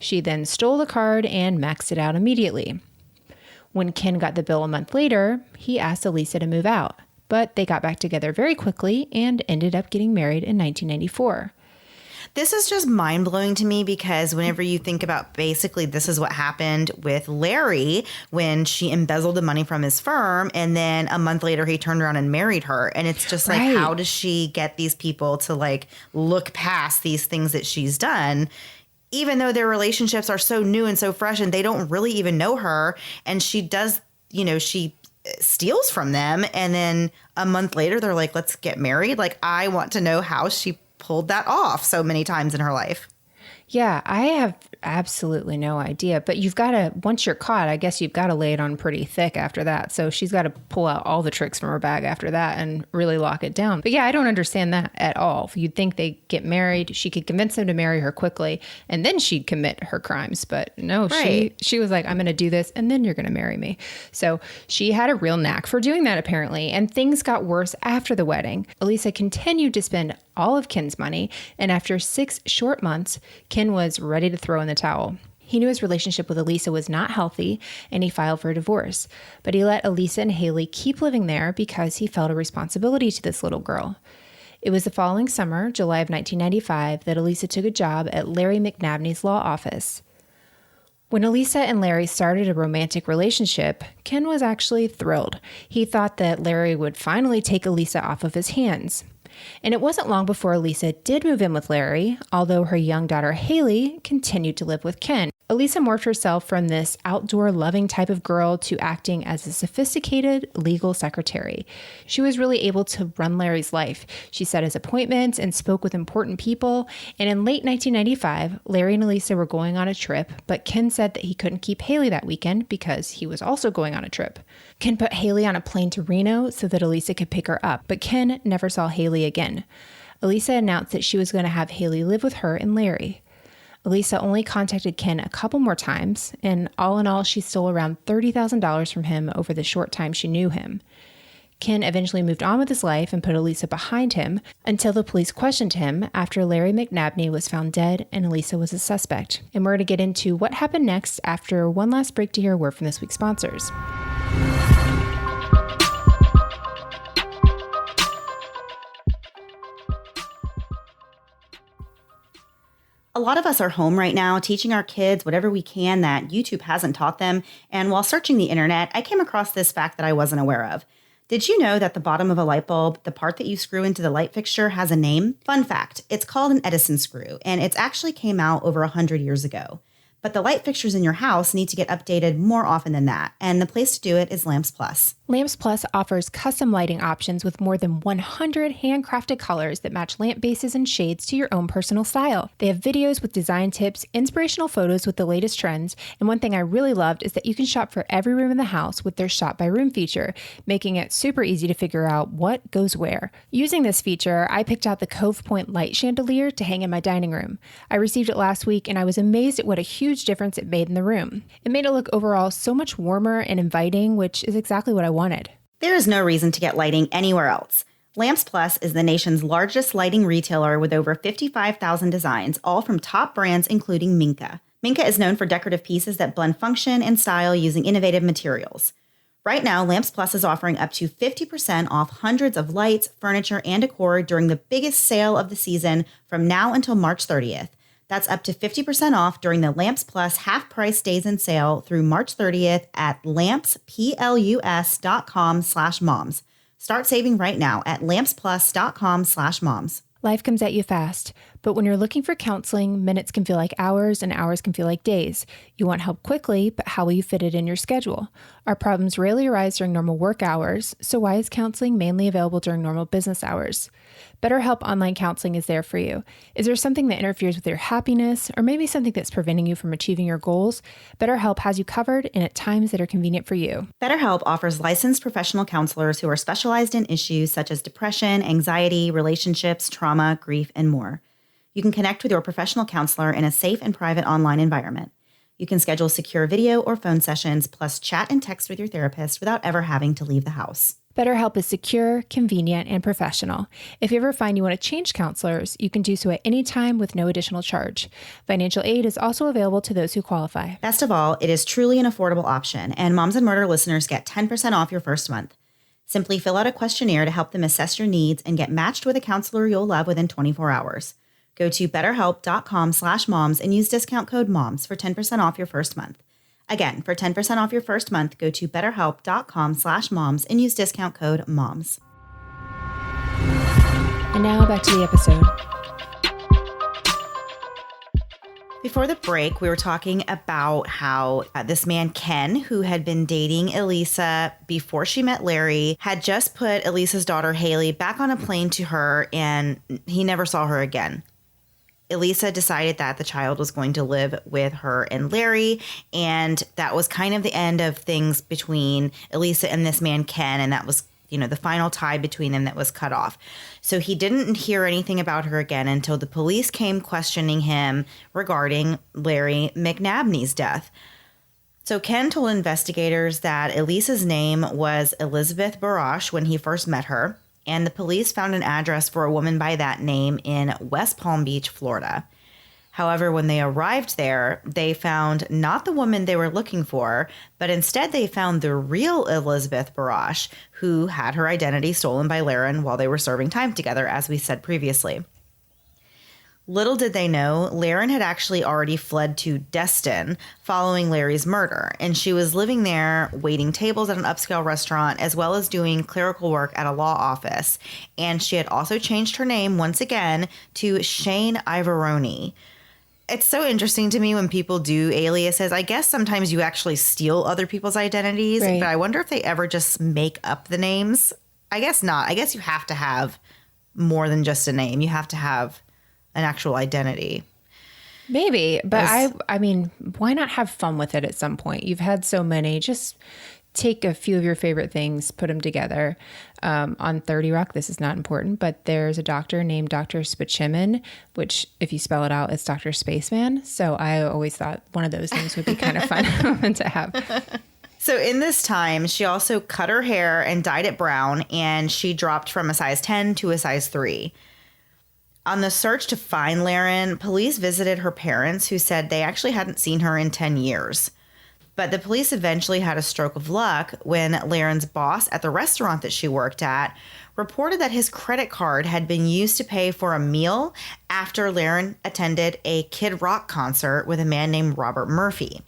She then stole the card and maxed it out immediately. When Ken got the bill a month later, he asked Elisa to move out, but they got back together very quickly and ended up getting married in 1994. This is just mind-blowing to me because whenever you think about basically this is what happened with Larry when she embezzled the money from his firm and then a month later he turned around and married her. And it's just like, how does she get these people to like look past these things that she's done, even though their relationships are so new and so fresh and they don't really even know her. And she does, she steals from them. And then a month later, they're like, let's get married. Like, I want to know how she pulled that off so many times in her life. Yeah, I have absolutely no idea. But you've got to, once you're caught, I guess you've got to lay it on pretty thick after that. So she's got to pull out all the tricks from her bag after that and really lock it down. But yeah, I don't understand that at all. You'd think they get married, she could convince him to marry her quickly, and then she'd commit her crimes. But no, she was like, I'm going to do this, and then you're going to marry me. So she had a real knack for doing that, apparently. And things got worse after the wedding. Elisa continued to spend all of Ken's money, and after 6 short months, Ken was ready to throw in the towel. He knew his relationship with Elisa was not healthy, and he filed for a divorce. But he let Elisa and Haley keep living there because he felt a responsibility to this little girl. It was the following summer, July of 1995, that Elisa took a job at Larry McNabney's law office. When Elisa and Larry started a romantic relationship, Ken was actually thrilled. He thought that Larry would finally take Elisa off of his hands. And it wasn't long before Elisa did move in with Larry, although her young daughter Haley continued to live with Ken. Elisa morphed herself from this outdoor loving type of girl to acting as a sophisticated legal secretary. She was really able to run Larry's life. She set his appointments and spoke with important people. And in late 1995, Larry and Elisa were going on a trip, but Ken said that he couldn't keep Haley that weekend because he was also going on a trip. Ken put Haley on a plane to Reno so that Elisa could pick her up, but Ken never saw Haley again. Elisa announced that she was going to have Haley live with her and Larry. Elisa only contacted Ken a couple more times, and all in all, she stole around $30,000 from him over the short time she knew him. Ken eventually moved on with his life and put Elisa behind him until the police questioned him after Larry McNabney was found dead and Elisa was a suspect. And we're going to get into what happened next after one last break to hear a word from this week's sponsors. A lot of us are home right now teaching our kids whatever we can that YouTube hasn't taught them. And while searching the internet, I came across this fact that I wasn't aware of. Did you know that the bottom of a light bulb, the part that you screw into the light fixture, has a name? Fun fact, it's called an Edison screw, and it actually came out over 100 years ago. But the light fixtures in your house need to get updated more often than that, and the place to do it is Lamps Plus. Lamps Plus offers custom lighting options with more than 100 handcrafted colors that match lamp bases and shades to your own personal style. They have videos with design tips, inspirational photos with the latest trends, and one thing I really loved is that you can shop for every room in the house with their shop by room feature, making it super easy to figure out what goes where. Using this feature, I picked out the Cove Point light chandelier to hang in my dining room. I received it last week and I was amazed at what a huge difference it made in the room. It made it look overall so much warmer and inviting, which is exactly what I wanted. There is no reason to get lighting anywhere else. Lamps Plus is the nation's largest lighting retailer with over 55,000 designs, all from top brands including Minka. Minka is known for decorative pieces that blend function and style using innovative materials. Right now, Lamps Plus is offering up to 50% off hundreds of lights, furniture, and decor during the biggest sale of the season from now until March 30th. That's up to 50% off during the Lamps Plus half-price days in sale through March 30th at lampsplus.com/moms. Start saving right now at lampsplus.com/moms. Life comes at you fast, But when you're looking for counseling, minutes can feel like hours and hours can feel like days. You want help quickly, but how will you fit it in your schedule? Our problems rarely arise during normal work hours, so why is counseling mainly available during normal business hours? BetterHelp Online Counseling is there for you. Is there something that interferes with your happiness, or maybe something that's preventing you from achieving your goals? BetterHelp has you covered and at times that are convenient for you. BetterHelp offers licensed professional counselors who are specialized in issues such as depression, anxiety, relationships, trauma, grief, and more. You can connect with your professional counselor in a safe and private online environment. You can schedule secure video or phone sessions, plus chat and text with your therapist without ever having to leave the house. BetterHelp is secure, convenient, and professional. If you ever find you want to change counselors, you can do so at any time with no additional charge. Financial aid is also available to those who qualify. Best of all, it is truly an affordable option, and Moms and Murder listeners get 10% off your first month. Simply fill out a questionnaire to help them assess your needs and get matched with a counselor you'll love within 24 hours. Go to betterhelp.com/moms and use discount code MOMS for 10% off your first month. Again, for 10% off your first month, go to betterhelp.com/moms and use discount code MOMS. And now back to the episode. Before the break, we were talking about how this man, Ken, who had been dating Elisa before she met Larry, had just put Elisa's daughter, Haley, back on a plane to her, and he never saw her again. Elisa decided that the child was going to live with her and Larry, and that was kind of the end of things between Elisa and this man, Ken, and that was, the final tie between them that was cut off. So he didn't hear anything about her again until the police came questioning him regarding Larry McNabney's death. So Ken told investigators that Elisa's name was Elizabeth Barash when he first met her, and the police found an address for a woman by that name in West Palm Beach, Florida. However, when they arrived there, they found not the woman they were looking for, but instead they found the real Elizabeth Barash, who had her identity stolen by Laren while they were serving time together, as we said previously. Little did they know, Laren had actually already fled to Destin following Larry's murder, and she was living there waiting tables at an upscale restaurant as well as doing clerical work at a law office. And she had also changed her name once again to Shane Ivoroni. It's so interesting to me when people do aliases. I guess sometimes you actually steal other people's identities, right. But I wonder if they ever just make up the names. I guess not. I guess you have to have more than just a name. You have to have an actual identity. Maybe, but I mean, why not have fun with it at some point? You've had so many. Just take a few of your favorite things, put them together. On 30 Rock, this is not important, but there's a doctor named Dr. Spachiman, which if you spell it out, it's Dr. Spaceman. So I always thought one of those things would be kind of fun to have. So in this time, she also cut her hair and dyed it brown, and she dropped from a size 10 to a size 3. On the search to find Laren, police visited her parents, who said they actually hadn't seen her in 10 years. But the police eventually had a stroke of luck when Laren's boss at the restaurant that she worked at reported that his credit card had been used to pay for a meal after Laren attended a Kid Rock concert with a man named Robert Murphy.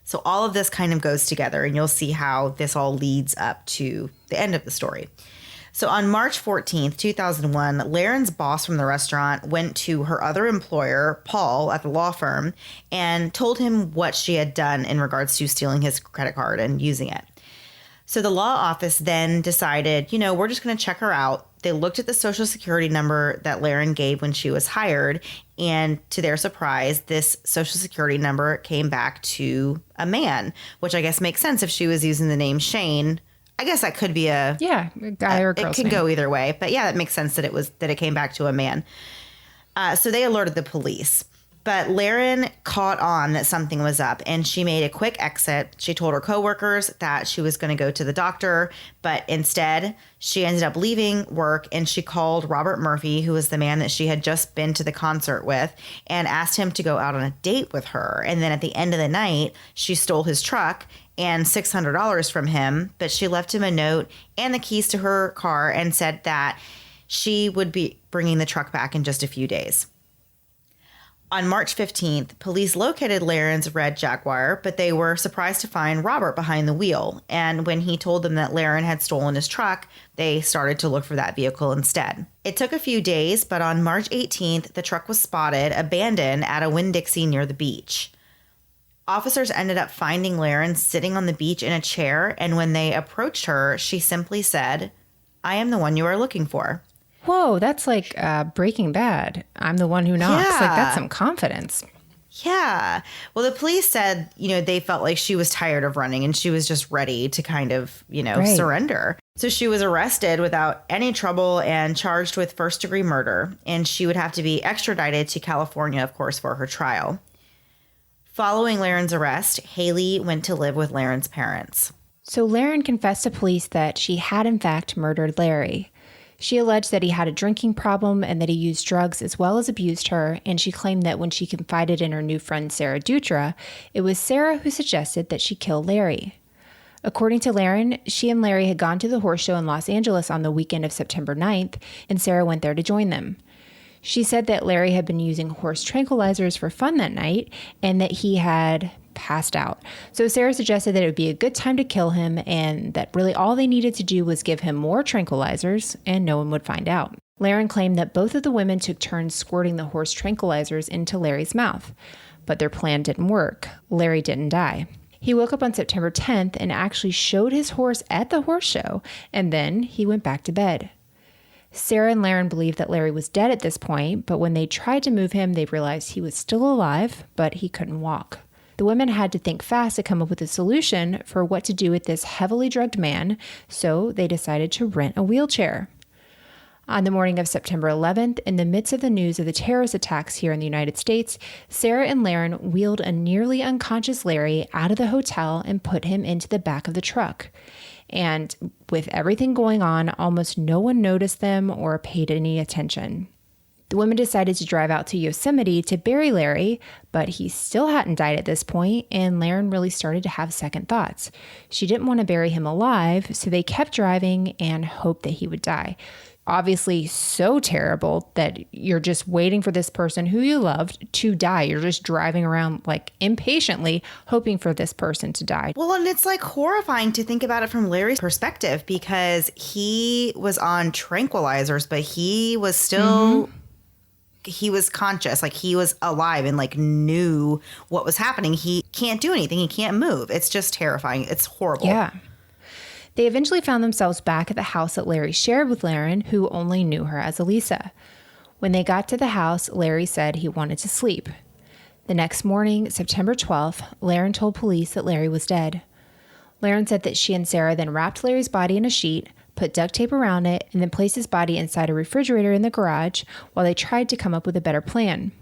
So all of this kind of goes together, and you'll see how this all leads up to the end of the story. So on March 14th, 2001, Laren's boss from the restaurant went to her other employer, Paul, at the law firm, and told him what she had done in regards to stealing his credit card and using it. So the law office then decided, we're just going to check her out. They looked at the social security number that Laren gave when she was hired, and to their surprise, this social security number came back to a man, which I guess makes sense if she was using the name Shane. I guess that could be a guy or girl's It could name. go either way, but yeah, that makes sense that it came back to a man. So they alerted the police, but Laren caught on that something was up, and she made a quick exit. She told her coworkers that she was going to go to the doctor, but instead she ended up leaving work, and she called Robert Murphy, who was the man that she had just been to the concert with, and asked him to go out on a date with her. And then at the end of the night, she stole his truck and $600 from him, but she left him a note and the keys to her car and said that she would be bringing the truck back in just a few days. On March 15th, police located Laren's red Jaguar, but they were surprised to find Robert behind the wheel. And when he told them that Laren had stolen his truck, they started to look for that vehicle instead. It took a few days, but on March 18th, the truck was spotted abandoned at a Winn-Dixie near the beach. Officers ended up finding Laren sitting on the beach in a chair, and when they approached her, she simply said, "I am the one you are looking for." Whoa, that's like Breaking Bad. I'm the one who knocks. Yeah. Like, that's some confidence. Yeah. Well, the police said, they felt like she was tired of running and she was just ready to kind of, Right. surrender. So she was arrested without any trouble and charged with first-degree murder. And she would have to be extradited to California, of course, for her trial. Following Laren's arrest, Haley went to live with Laren's parents. So Laren confessed to police that she had, in fact, murdered Larry. She alleged that he had a drinking problem and that he used drugs as well as abused her, and she claimed that when she confided in her new friend Sarah Dutra, it was Sarah who suggested that she kill Larry. According to Laren, she and Larry had gone to the horse show in Los Angeles on the weekend of September 9th, and Sarah went there to join them. She said that Larry had been using horse tranquilizers for fun that night and that he had passed out. So Sarah suggested that it would be a good time to kill him and that really all they needed to do was give him more tranquilizers and no one would find out. Laren claimed that both of the women took turns squirting the horse tranquilizers into Larry's mouth, but their plan didn't work. Larry didn't die. He woke up on September 10th and actually showed his horse at the horse show, and then he went back to bed. Sarah and Laren believed that Larry was dead at this point, but when they tried to move him, they realized he was still alive, but he couldn't walk. The women had to think fast to come up with a solution for what to do with this heavily drugged man, so they decided to rent a wheelchair. On the morning of September 11th, in the midst of the news of the terrorist attacks here in the United States, Sarah and Laren wheeled a nearly unconscious Larry out of the hotel and put him into the back of the truck. And with everything going on, almost no one noticed them or paid any attention. The women decided to drive out to Yosemite to bury Larry, but he still hadn't died at this point, and Laren really started to have second thoughts. She didn't want to bury him alive, so they kept driving and hoped that he would die. Obviously so terrible that you're just waiting for this person who you loved to die. You're just driving around like impatiently hoping for this person to die. Well, and it's like horrifying to think about it from Larry's perspective because he was on tranquilizers, but he was still, he was conscious, like he was alive and like knew what was happening. He can't do anything. He can't move. It's just terrifying. It's horrible. Yeah. They eventually found themselves back at the house that Larry shared with Laren, who only knew her as Elisa. When they got to the house, Larry said he wanted to sleep. The next morning, September 12th, Laren told police that Larry was dead. Laren said that she and Sarah then wrapped Larry's body in a sheet, put duct tape around it, and then placed his body inside a refrigerator in the garage while they tried to come up with a better plan.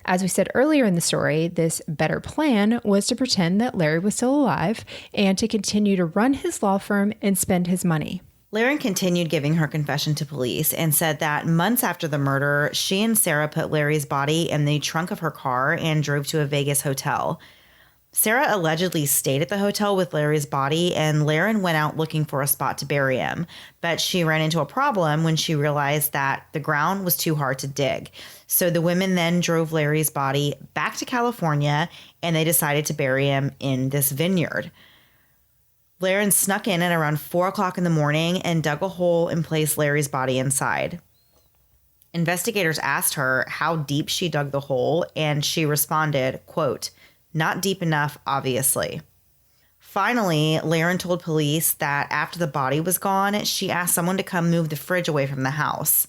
As we said earlier in the story, this better plan was to pretend that Larry was still alive and to continue to run his law firm and spend his money. Laren continued giving her confession to police and said that months after the murder, she and Sarah put Larry's body in the trunk of her car and drove to a Vegas hotel. Sarah allegedly stayed at the hotel with Larry's body, and Laren went out looking for a spot to bury him. But she ran into a problem when she realized that the ground was too hard to dig. So the women then drove Larry's body back to California, and they decided to bury him in this vineyard. Laren snuck in at around 4 o'clock in the morning and dug a hole and placed Larry's body inside. Investigators asked her how deep she dug the hole, and she responded, quote, "Not deep enough, obviously." Finally, Laren told police that after the body was gone, she asked someone to come move the fridge away from the house.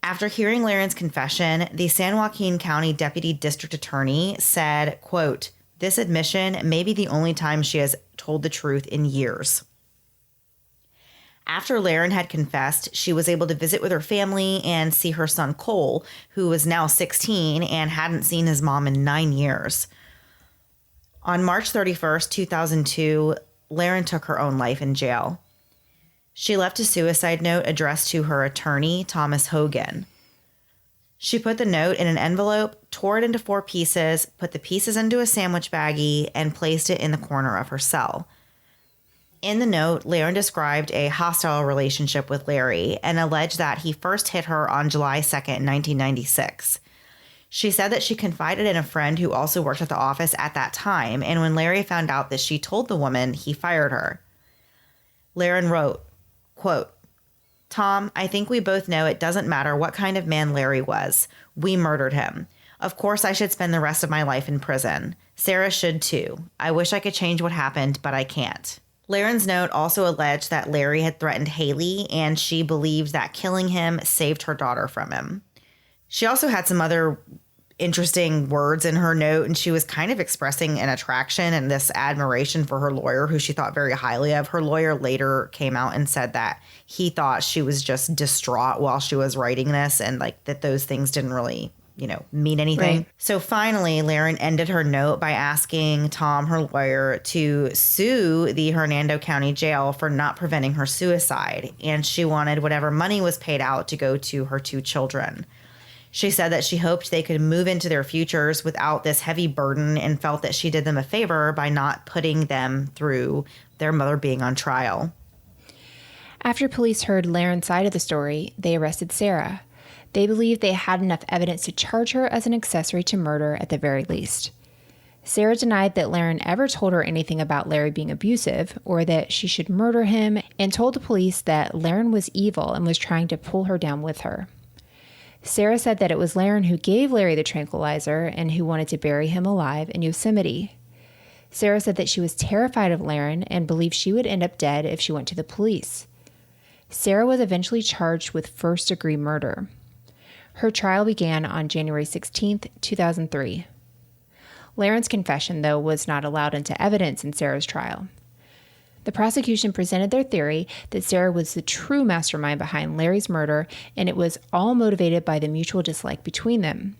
After hearing Laren's confession, the San Joaquin County Deputy District Attorney said, quote, "This admission may be the only time she has told the truth in years." After Laren had confessed, she was able to visit with her family and see her son Cole, who was now 16 and hadn't seen his mom in 9 years. On March 31st, 2002, Laren took her own life in jail. She left a suicide note addressed to her attorney, Thomas Hogan. She put the note in an envelope, tore it into 4 pieces, put the pieces into a sandwich baggie, and placed it in the corner of her cell. In the note, Laren described a hostile relationship with Larry and alleged that he first hit her on July 2nd, 1996. She said that she confided in a friend who also worked at the office at that time, and when Larry found out that she told the woman, he fired her. Laren wrote, quote, "Tom, I think we both know it doesn't matter what kind of man Larry was. We murdered him. Of course I should spend the rest of my life in prison. Sarah should too. I wish I could change what happened, but I can't." Laren's note also alleged that Larry had threatened Haley, and she believed that killing him saved her daughter from him. She also had some other interesting words in her note, and she was kind of expressing an attraction and this admiration for her lawyer, who she thought very highly of. Her lawyer later came out and said that he thought she was just distraught while she was writing this, and like that those things didn't really, mean anything. Right. So finally, Laren ended her note by asking Tom, her lawyer, to sue the Hernando County Jail for not preventing her suicide, and she wanted whatever money was paid out to go to her 2 children. She said that she hoped they could move into their futures without this heavy burden, and felt that she did them a favor by not putting them through their mother being on trial. After police heard Laren's side of the story, they arrested Sarah. They believed they had enough evidence to charge her as an accessory to murder at the very least. Sarah denied that Laren ever told her anything about Larry being abusive or that she should murder him, and told the police that Laren was evil and was trying to pull her down with her. Sarah said that it was Laren who gave Larry the tranquilizer and who wanted to bury him alive in Yosemite. Sarah said that she was terrified of Laren and believed she would end up dead if she went to the police. Sarah was eventually charged with first-degree murder. Her trial began on January 16, 2003. Laren's confession, though, was not allowed into evidence in Sarah's trial. The prosecution presented their theory that Sarah was the true mastermind behind Larry's murder, and it was all motivated by the mutual dislike between them.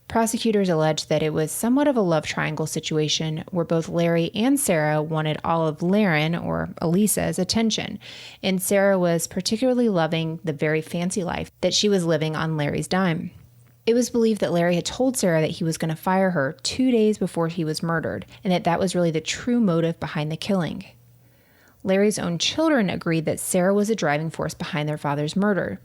Prosecutors alleged that it was somewhat of a love triangle situation where both Larry and Sarah wanted all of Laren, or Elisa's, attention, and Sarah was particularly loving the very fancy life that she was living on Larry's dime. It was believed that Larry had told Sarah that he was going to fire her 2 days before he was murdered, and that was really the true motive behind the killing. Larry's own children agreed that Sarah was a driving force behind their father's murder.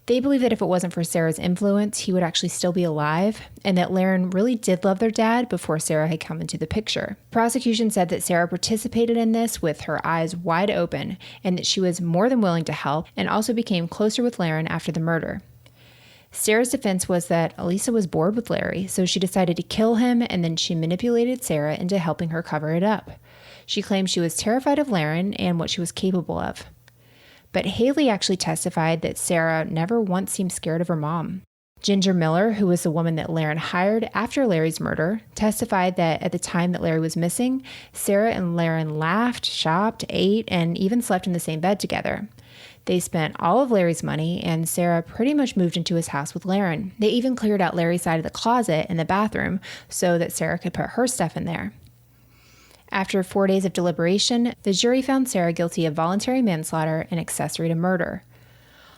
They believed that if it wasn't for Sarah's influence, he would actually still be alive, and that Laren really did love their dad before Sarah had come into the picture. Prosecution said that Sarah participated in this with her eyes wide open, and that she was more than willing to help, and also became closer with Laren after the murder. Sarah's defense was that Elisa was bored with Larry, so she decided to kill him, and then she manipulated Sarah into helping her cover it up. She claimed she was terrified of Laren and what she was capable of. But Haley actually testified that Sarah never once seemed scared of her mom. Ginger Miller, who was the woman that Laren hired after Larry's murder, testified that at the time that Larry was missing, Sarah and Laren laughed, shopped, ate, and even slept in the same bed together. They spent all of Larry's money, and Sarah pretty much moved into his house with Laren. They even cleared out Larry's side of the closet in the bathroom so that Sarah could put her stuff in there. After 4 days of deliberation, the jury found Sarah guilty of voluntary manslaughter and accessory to murder.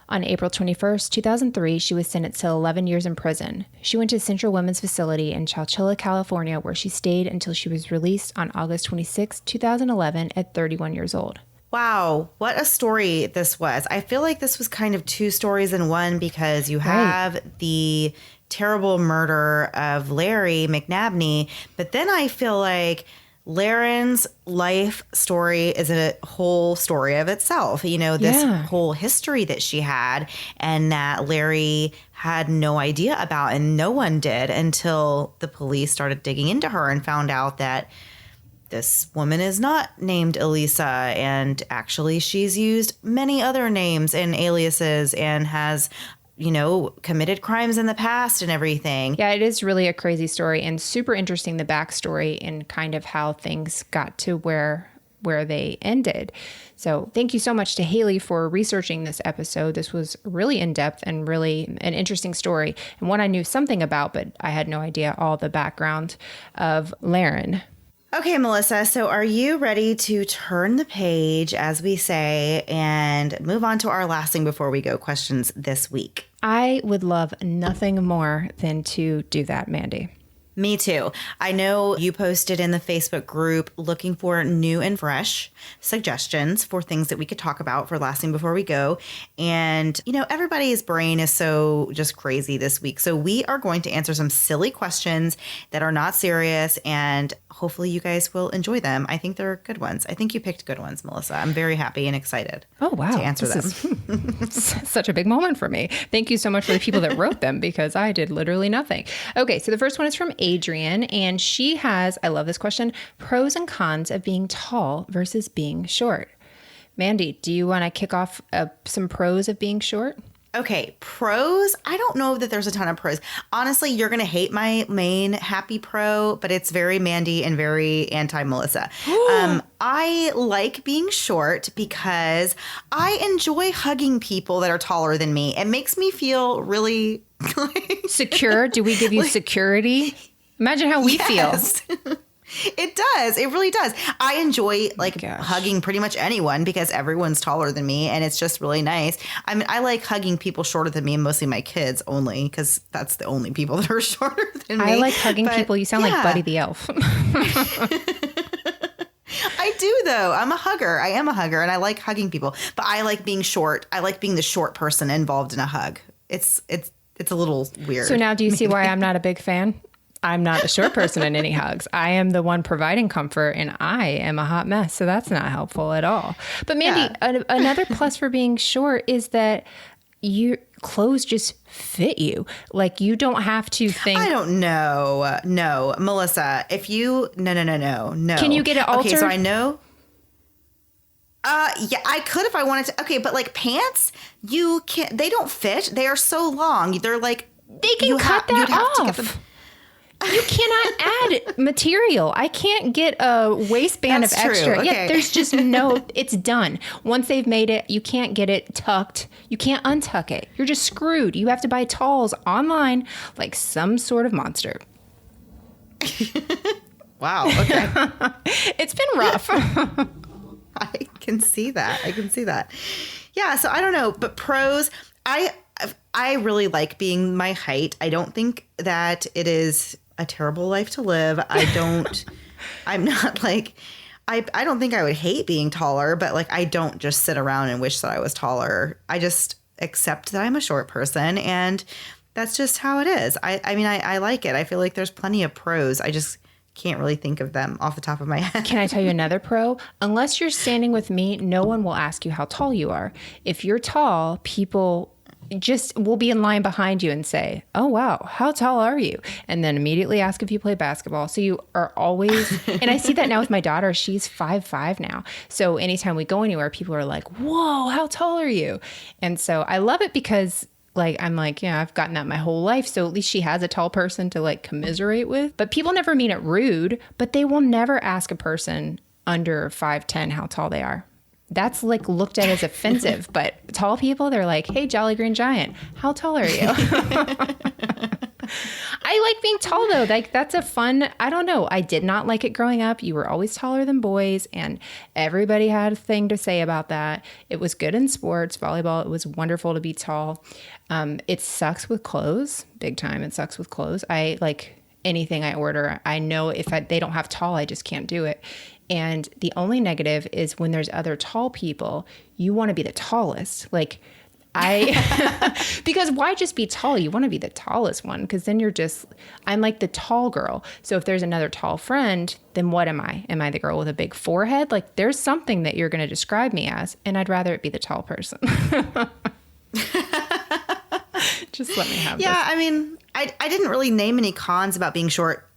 On April 21, 2003, she was sentenced to 11 years in prison. She went to Central Women's Facility in Chowchilla, California, where she stayed until she was released on August 26, 2011 at 31 years old. Wow, what a story this was. I feel like this was kind of 2 stories in one, because you have the terrible murder of Larry McNabney, but then I feel like Laren's life story is a whole story of itself. This whole history that she had, and that Larry had no idea about, and no one did until the police started digging into her and found out that this woman is not named Elisa, and actually she's used many other names and aliases and has committed crimes in the past and everything. Yeah, it is really a crazy story, and super interesting, the backstory and kind of how things got to where they ended. So thank you so much to Haley for researching this episode. This was really in-depth and really an interesting story, and one I knew something about, but I had no idea all the background of Laren. Okay, Melissa, so are you ready to turn the page, as we say, and move on to our last thing before we go questions this week? I would love nothing more than to do that, Mandy. Me too. I know you posted in the Facebook group looking for new and fresh suggestions for things that we could talk about for Lasting Before We Go. And, everybody's brain is so just crazy this week. So we are going to answer some silly questions that are not serious, and hopefully you guys will enjoy them. I think they're good ones. I think you picked good ones, Melissa. I'm very happy and excited to answer them. Such a big moment for me. Thank you so much for the people that wrote them, because I did literally nothing. Okay, so the first one is from Adrian, and she has, I love this question, pros and cons of being tall versus being short. Mandy, do you want to kick off some pros of being short? Okay, pros. I don't know that there's a ton of pros. Honestly, you're going to hate my main happy pro, but it's very Mandy and very anti-Melissa. I like being short because I enjoy hugging people that are taller than me. It makes me feel really secure. Do we give you security? Imagine how we feel. It does. It really does. I enjoy hugging pretty much anyone because everyone's taller than me, and it's just really nice. I mean, I like hugging people shorter than me, mostly my kids only, because that's the only people that are shorter than me. I like hugging people. You sound like Buddy the Elf. I do, though. I'm a hugger. I am a hugger, and I like hugging people. But I like being short. I like being the short person involved in a hug. It's a little weird. So now do you see why I'm not a big fan? I'm not a short person in any hugs. I am the one providing comfort, and I am a hot mess. So that's not helpful at all. But Mandy, another plus for being short is that your clothes just fit you. Like, you don't have to think. I don't know. No, Melissa, if you, no. Can you get it altered? Okay, so I know. Yeah, I could if I wanted to. Okay, but like pants, you can't, they don't fit. They are so long. They're like, they can cut that off. You cannot add material. I can't get a waistband of extra. Okay. Yeah, there's just it's done. Once they've made it, you can't get it tucked. You can't untuck it. You're just screwed. You have to buy talls online like some sort of monster. Wow. Okay. It's been rough. I can see that. Yeah, so I don't know, but pros, I really like being my height. I don't think that it is a terrible life to live. I'm not like, I don't think I would hate being taller, but like, I don't just sit around and wish that I was taller. I just accept that I'm a short person, and that's just how it is. I mean, I like it. I feel like there's plenty of pros. I just can't really think of them off the top of my head. Can I tell you another pro? Unless you're standing with me, no one will ask you how tall you are. If you're tall, people just will be in line behind you and say, "Oh, wow, how tall are you?" And then immediately ask if you play basketball. So you are always, and I see that now with my daughter. She's 5'5" now. So anytime we go anywhere, people are like, "Whoa, how tall are you?" And so I love it because I'm like, yeah, I've gotten that my whole life. So at least she has a tall person to like commiserate with. But people never mean it rude, but they will never ask a person under 5'10" how tall they are. That's like looked at as offensive, but tall people, they're like, "Hey, Jolly Green Giant, how tall are you?" I like being tall though. Like, that's a fun, I don't know. I did not like it growing up. You were always taller than boys, and everybody had a thing to say about that. It was good in sports, volleyball. It was wonderful to be tall. It sucks with clothes, big time. It sucks with clothes. I like anything I order. I know if they don't have tall, I just can't do it. And the only negative is when there's other tall people, you want to be the tallest. Like because why just be tall? You want to be the tallest one, because then I'm like the tall girl. So if there's another tall friend, then what am I? Am I the girl with a big forehead? Like, there's something that you're going to describe me as, and I'd rather it be the tall person. Just let me have this. Yeah, I mean, I didn't really name any cons about being short.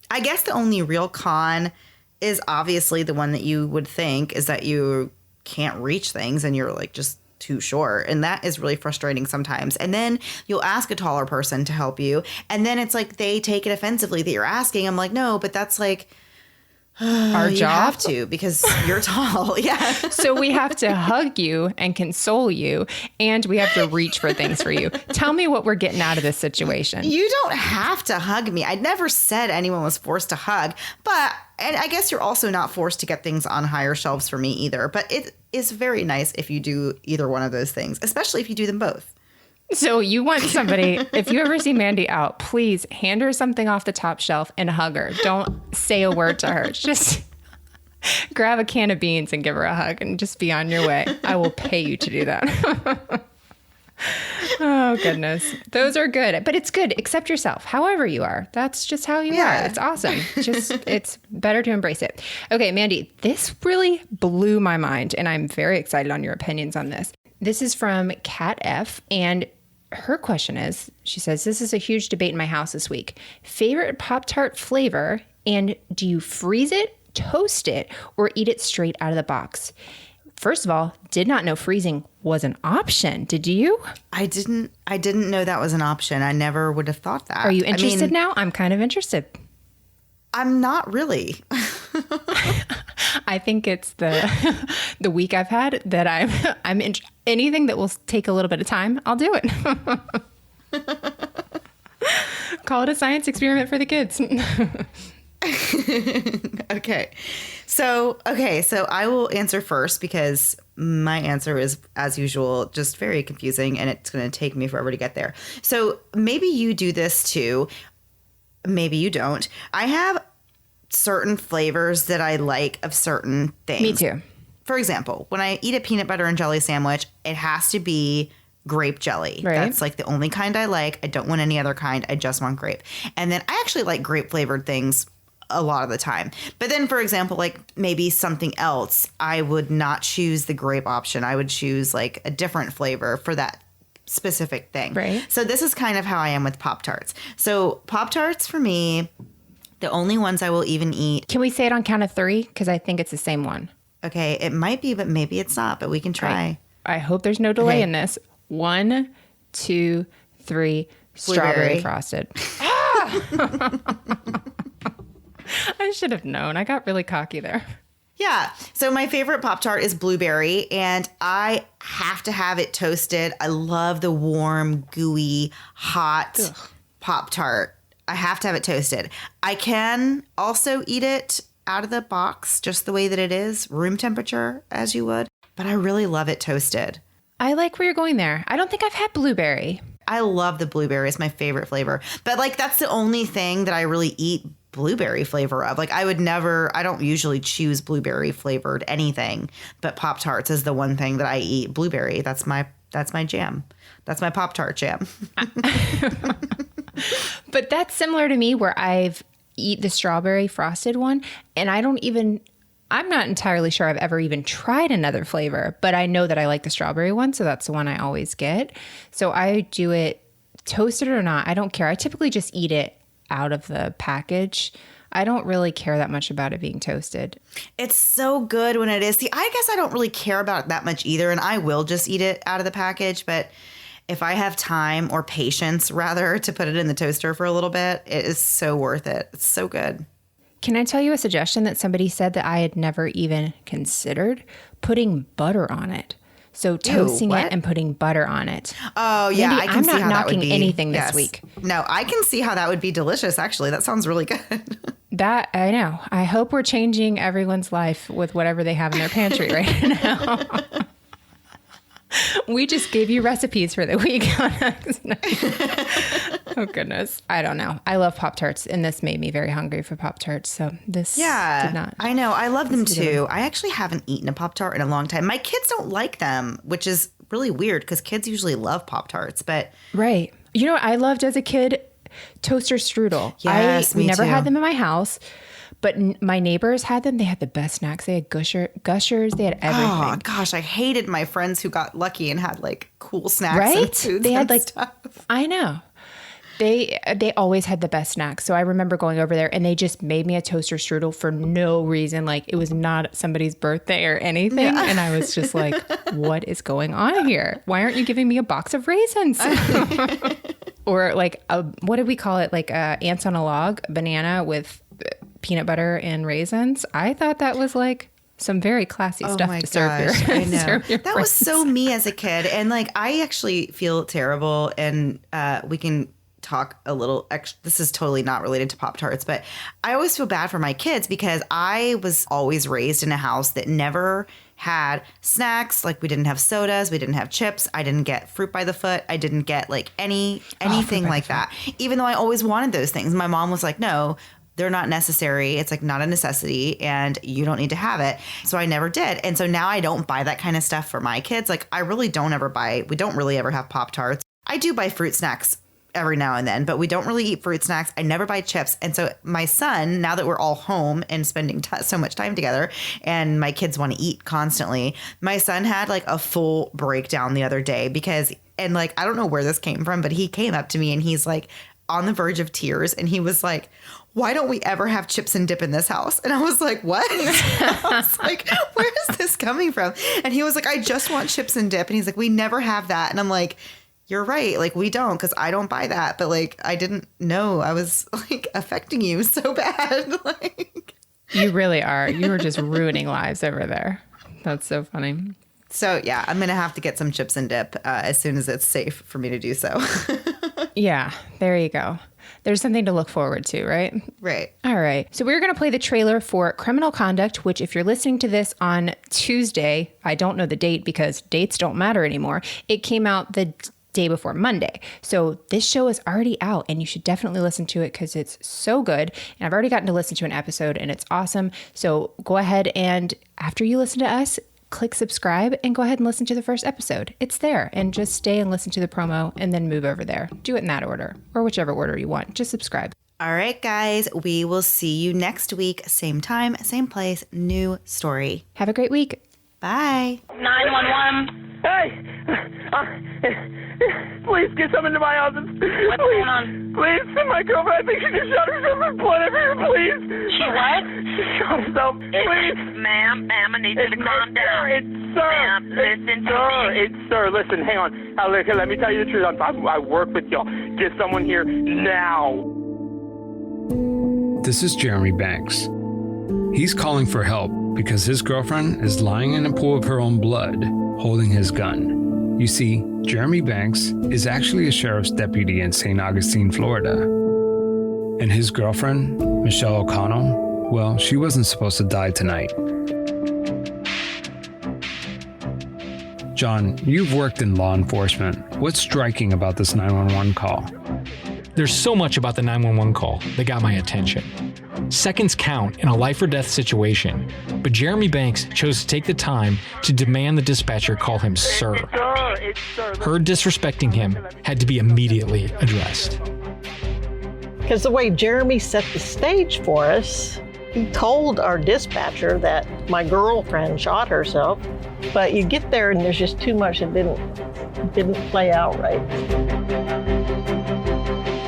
I guess the only real con is obviously the one that you would think is that you can't reach things and you're like just too short. And that is really frustrating sometimes. And then you'll ask a taller person to help you, and then it's like they take it offensively that you're asking. I'm like, no, but that's like our job. You have to, because you're tall. Yeah. So we have to hug you and console you, and we have to reach for things for you. Tell me what we're getting out of this situation. You don't have to hug me. I never said anyone was forced to hug, and I guess you're also not forced to get things on higher shelves for me either. But it is very nice if you do either one of those things, especially if you do them both. So you want somebody, if you ever see Mandy out, please hand her something off the top shelf and hug her. Don't say a word to her. Just grab a can of beans and give her a hug and just be on your way. I will pay you to do that. Oh, goodness. Those are good. But it's good. Accept yourself, however you are. That's just how you are. It's awesome. It's better to embrace it. Okay, Mandy, this really blew my mind, and I'm very excited on your opinions on this. This is from Kat F, and her question is, she says, this is a huge debate in my house this week. Favorite Pop-Tart flavor, and do you freeze it, toast it, or eat it straight out of the box? First of all, did not know freezing was an option. Did you? I didn't know that was an option. I never would have thought that. Are you interested now? I'm kind of interested. I'm not really. I think it's the week I've had that I'm anything that will take a little bit of time, I'll do it. Call it a science experiment for the kids. Okay. So I will answer first because my answer is, as usual, just very confusing and it's going to take me forever to get there. So maybe you do this too. Maybe you don't. I have certain flavors that I like of certain things. Me too. For example, when I eat a peanut butter and jelly sandwich, it has to be grape jelly. Right. That's like the only kind I like. I don't want any other kind. I just want grape. And then I actually like grape flavored things a lot of the time. But then, for example, like maybe something else, I would not choose the grape option. I would choose like a different flavor for that specific thing. Right. So this is kind of how I am with Pop-Tarts. So Pop-Tarts for me, the only ones I will even eat. Can we say it on count of 3? Because I think it's the same one. Okay, it might be, but maybe it's not, but we can try. I hope there's no delay in this. 1, 2, 3, strawberry frosted. I should have known. I got really cocky there. Yeah. So my favorite Pop-Tart is blueberry, and I have to have it toasted. I love the warm, gooey, hot Pop-Tart. I have to have it toasted. I can also eat it out of the box, just the way that it is, room temperature, as you would. But I really love it toasted. I like where you're going there. I don't think I've had blueberry. I love the blueberry. It's my favorite flavor. But like that's the only thing that I really eat blueberry flavor of. Like I don't usually choose blueberry flavored anything, but Pop-Tarts is the one thing that I eat. Blueberry. That's my jam. That's my Pop-Tart jam. But that's similar to me where I've eat the strawberry frosted one and I'm not entirely sure I've ever even tried another flavor, but I know that I like the strawberry one. So that's the one I always get. So I do it toasted or not. I don't care. I typically just eat it out of the package. I don't really care that much about it being toasted. It's so good when it is. See, I guess I don't really care about it that much either. And I will just eat it out of the package. But if I have time or patience, rather, to put it in the toaster for a little bit, it is so worth it. It's so good. Can I tell you a suggestion that somebody said that I had never even considered? Putting butter on it. So toasting it and putting butter on it. Oh, yeah. Mandy, I can see how that would be. I'm not knocking anything this week. No, I can see how that would be delicious, actually. That sounds really good. That, I know. I hope we're changing everyone's life with whatever they have in their pantry right now. We just gave you recipes for the week. Oh, goodness. I don't know. I love Pop-Tarts, and this made me very hungry for Pop-Tarts. So this did not. I know. I love them too. I actually haven't eaten a Pop-Tart in a long time. My kids don't like them, which is really weird because kids usually love Pop-Tarts. But right. You know what I loved as a kid? Toaster strudel. Yes, we never too. had them in my house. But my neighbors had them. They had the best snacks. They had gushers. They had everything. Oh, gosh. I hated my friends who got lucky and had like cool snacks right? and foods They had like stuff. I know. They always had the best snacks. So I remember going over there and they just made me a toaster strudel for no reason. Like it was not somebody's birthday or anything. Yeah. And I was just like, what is going on here? Why aren't you giving me a box of raisins? Or like, what did we call it? Like ants on a log, banana with peanut butter and raisins. I thought that was like some very classy stuff to serve your I know. Serve your that friends. was so me as a kid. And like, I actually feel terrible and we can talk a little this is totally not related to Pop-Tarts, but I always feel bad for my kids because I was always raised in a house that never had snacks. Like we didn't have sodas. We didn't have chips. I didn't get fruit by the foot. I didn't get like anything like that. Even though I always wanted those things. My mom was like, no, they're not necessary. It's like not a necessity and you don't need to have it. So I never did. And so now I don't buy that kind of stuff for my kids. Like I really don't ever buy, we don't really ever have Pop-Tarts. I do buy fruit snacks every now and then, but we don't really eat fruit snacks. I never buy chips. And so my son, now that we're all home and spending so much time together and my kids want to eat constantly, my son had like a full breakdown the other day because, and like, I don't know where this came from, but he came up to me and he's like on the verge of tears. And he was like, why don't we ever have chips and dip in this house? And I was like, what? I was like, where is this coming from? And he was like, I just want chips and dip. And he's like, we never have that. And I'm like, you're right. Like we don't, because I don't buy that. But like, I didn't know I was like affecting you so bad. Like, you really are. You were just ruining lives over there. That's so funny. So yeah, I'm going to have to get some chips and dip as soon as it's safe for me to do so. Yeah, there you go. There's something to look forward to, right? Right. All right. So we're going to play the trailer for Criminal Conduct, which if you're listening to this on Tuesday, I don't know the date because dates don't matter anymore. It came out the day before Monday. So this show is already out and you should definitely listen to it because it's so good. And I've already gotten to listen to an episode and it's awesome. So go ahead and after you listen to us, click subscribe and go ahead and listen to the first episode. It's there and just stay and listen to the promo and then move over there. Do it in that order or whichever order you want. Just subscribe. All right, guys, we will see you next week. Same time, same place, new story. Have a great week. Bye. 911. Hey! Please get someone to my office. What's going on? Please, my girlfriend, I think she just shot herself with blood everywhere, please. She what? She shot herself. Please. Ma'am, I need you to calm down. It's sir. Ma'am, listen to me. It's sir. Listen, hang on. Let me tell you the truth. I work with y'all. Get someone here now. This is Jeremy Banks. He's calling for help because his girlfriend is lying in a pool of her own blood, holding his gun. You see, Jeremy Banks is actually a sheriff's deputy in St. Augustine, Florida. And his girlfriend, Michelle O'Connell, well, she wasn't supposed to die tonight. John, you've worked in law enforcement. What's striking about this 911 call? There's so much about the 911 call that got my attention. Seconds count in a life or death situation, but Jeremy Banks chose to take the time to demand the dispatcher call him sir. Her disrespecting him had to be immediately addressed. Because the way Jeremy set the stage for us, he told our dispatcher that my girlfriend shot herself, but you get there and there's just too much that didn't play out right.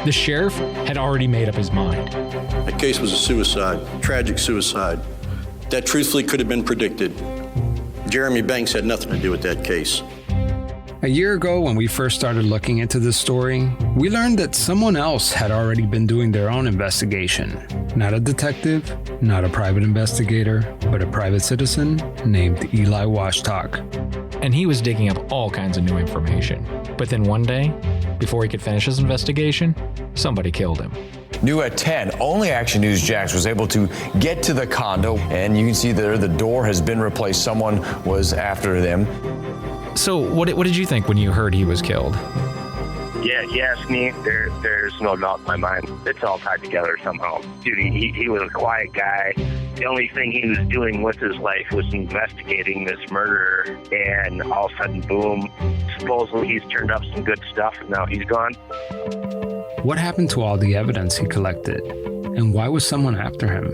The sheriff had already made up his mind. That case was a suicide, tragic suicide. That truthfully could have been predicted. Jeremy Banks had nothing to do with that case. A year ago, when we first started looking into this story, we learned that someone else had already been doing their own investigation. Not a detective, not a private investigator, but a private citizen named Eli Washtalk. And he was digging up all kinds of new information. But then one day, before he could finish his investigation, somebody killed him. New at 10, only Action News Jax was able to get to the condo, and you can see there the door has been replaced. Someone was after them. So what did you think when you heard he was killed? Yeah, you ask me, there's no doubt in my mind. It's all tied together somehow. Dude, he was a quiet guy. The only thing he was doing with his life was investigating this murder, and all of a sudden, boom, supposedly he's turned up some good stuff, and now he's gone. What happened to all the evidence he collected? And why was someone after him?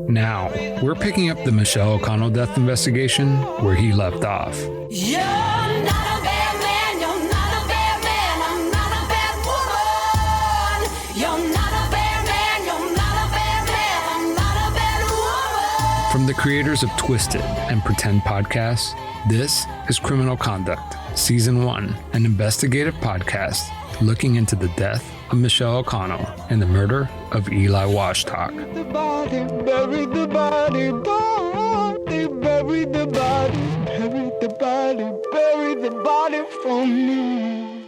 Now, we're picking up the Michelle O'Connell death investigation where he left off. You're not a bad man, you're not a bad man, I'm not a bad woman. You're not a bad man, you're not a bad man, I'm not a bad woman. From the creators of Twisted and Pretend podcasts, this is Criminal Conduct, Season 1, an investigative podcast looking into the death of Michelle O'Connell and the murder of Eli Washtalk. The body, bury the body, body, bury the body, bury the body, bury the body for me.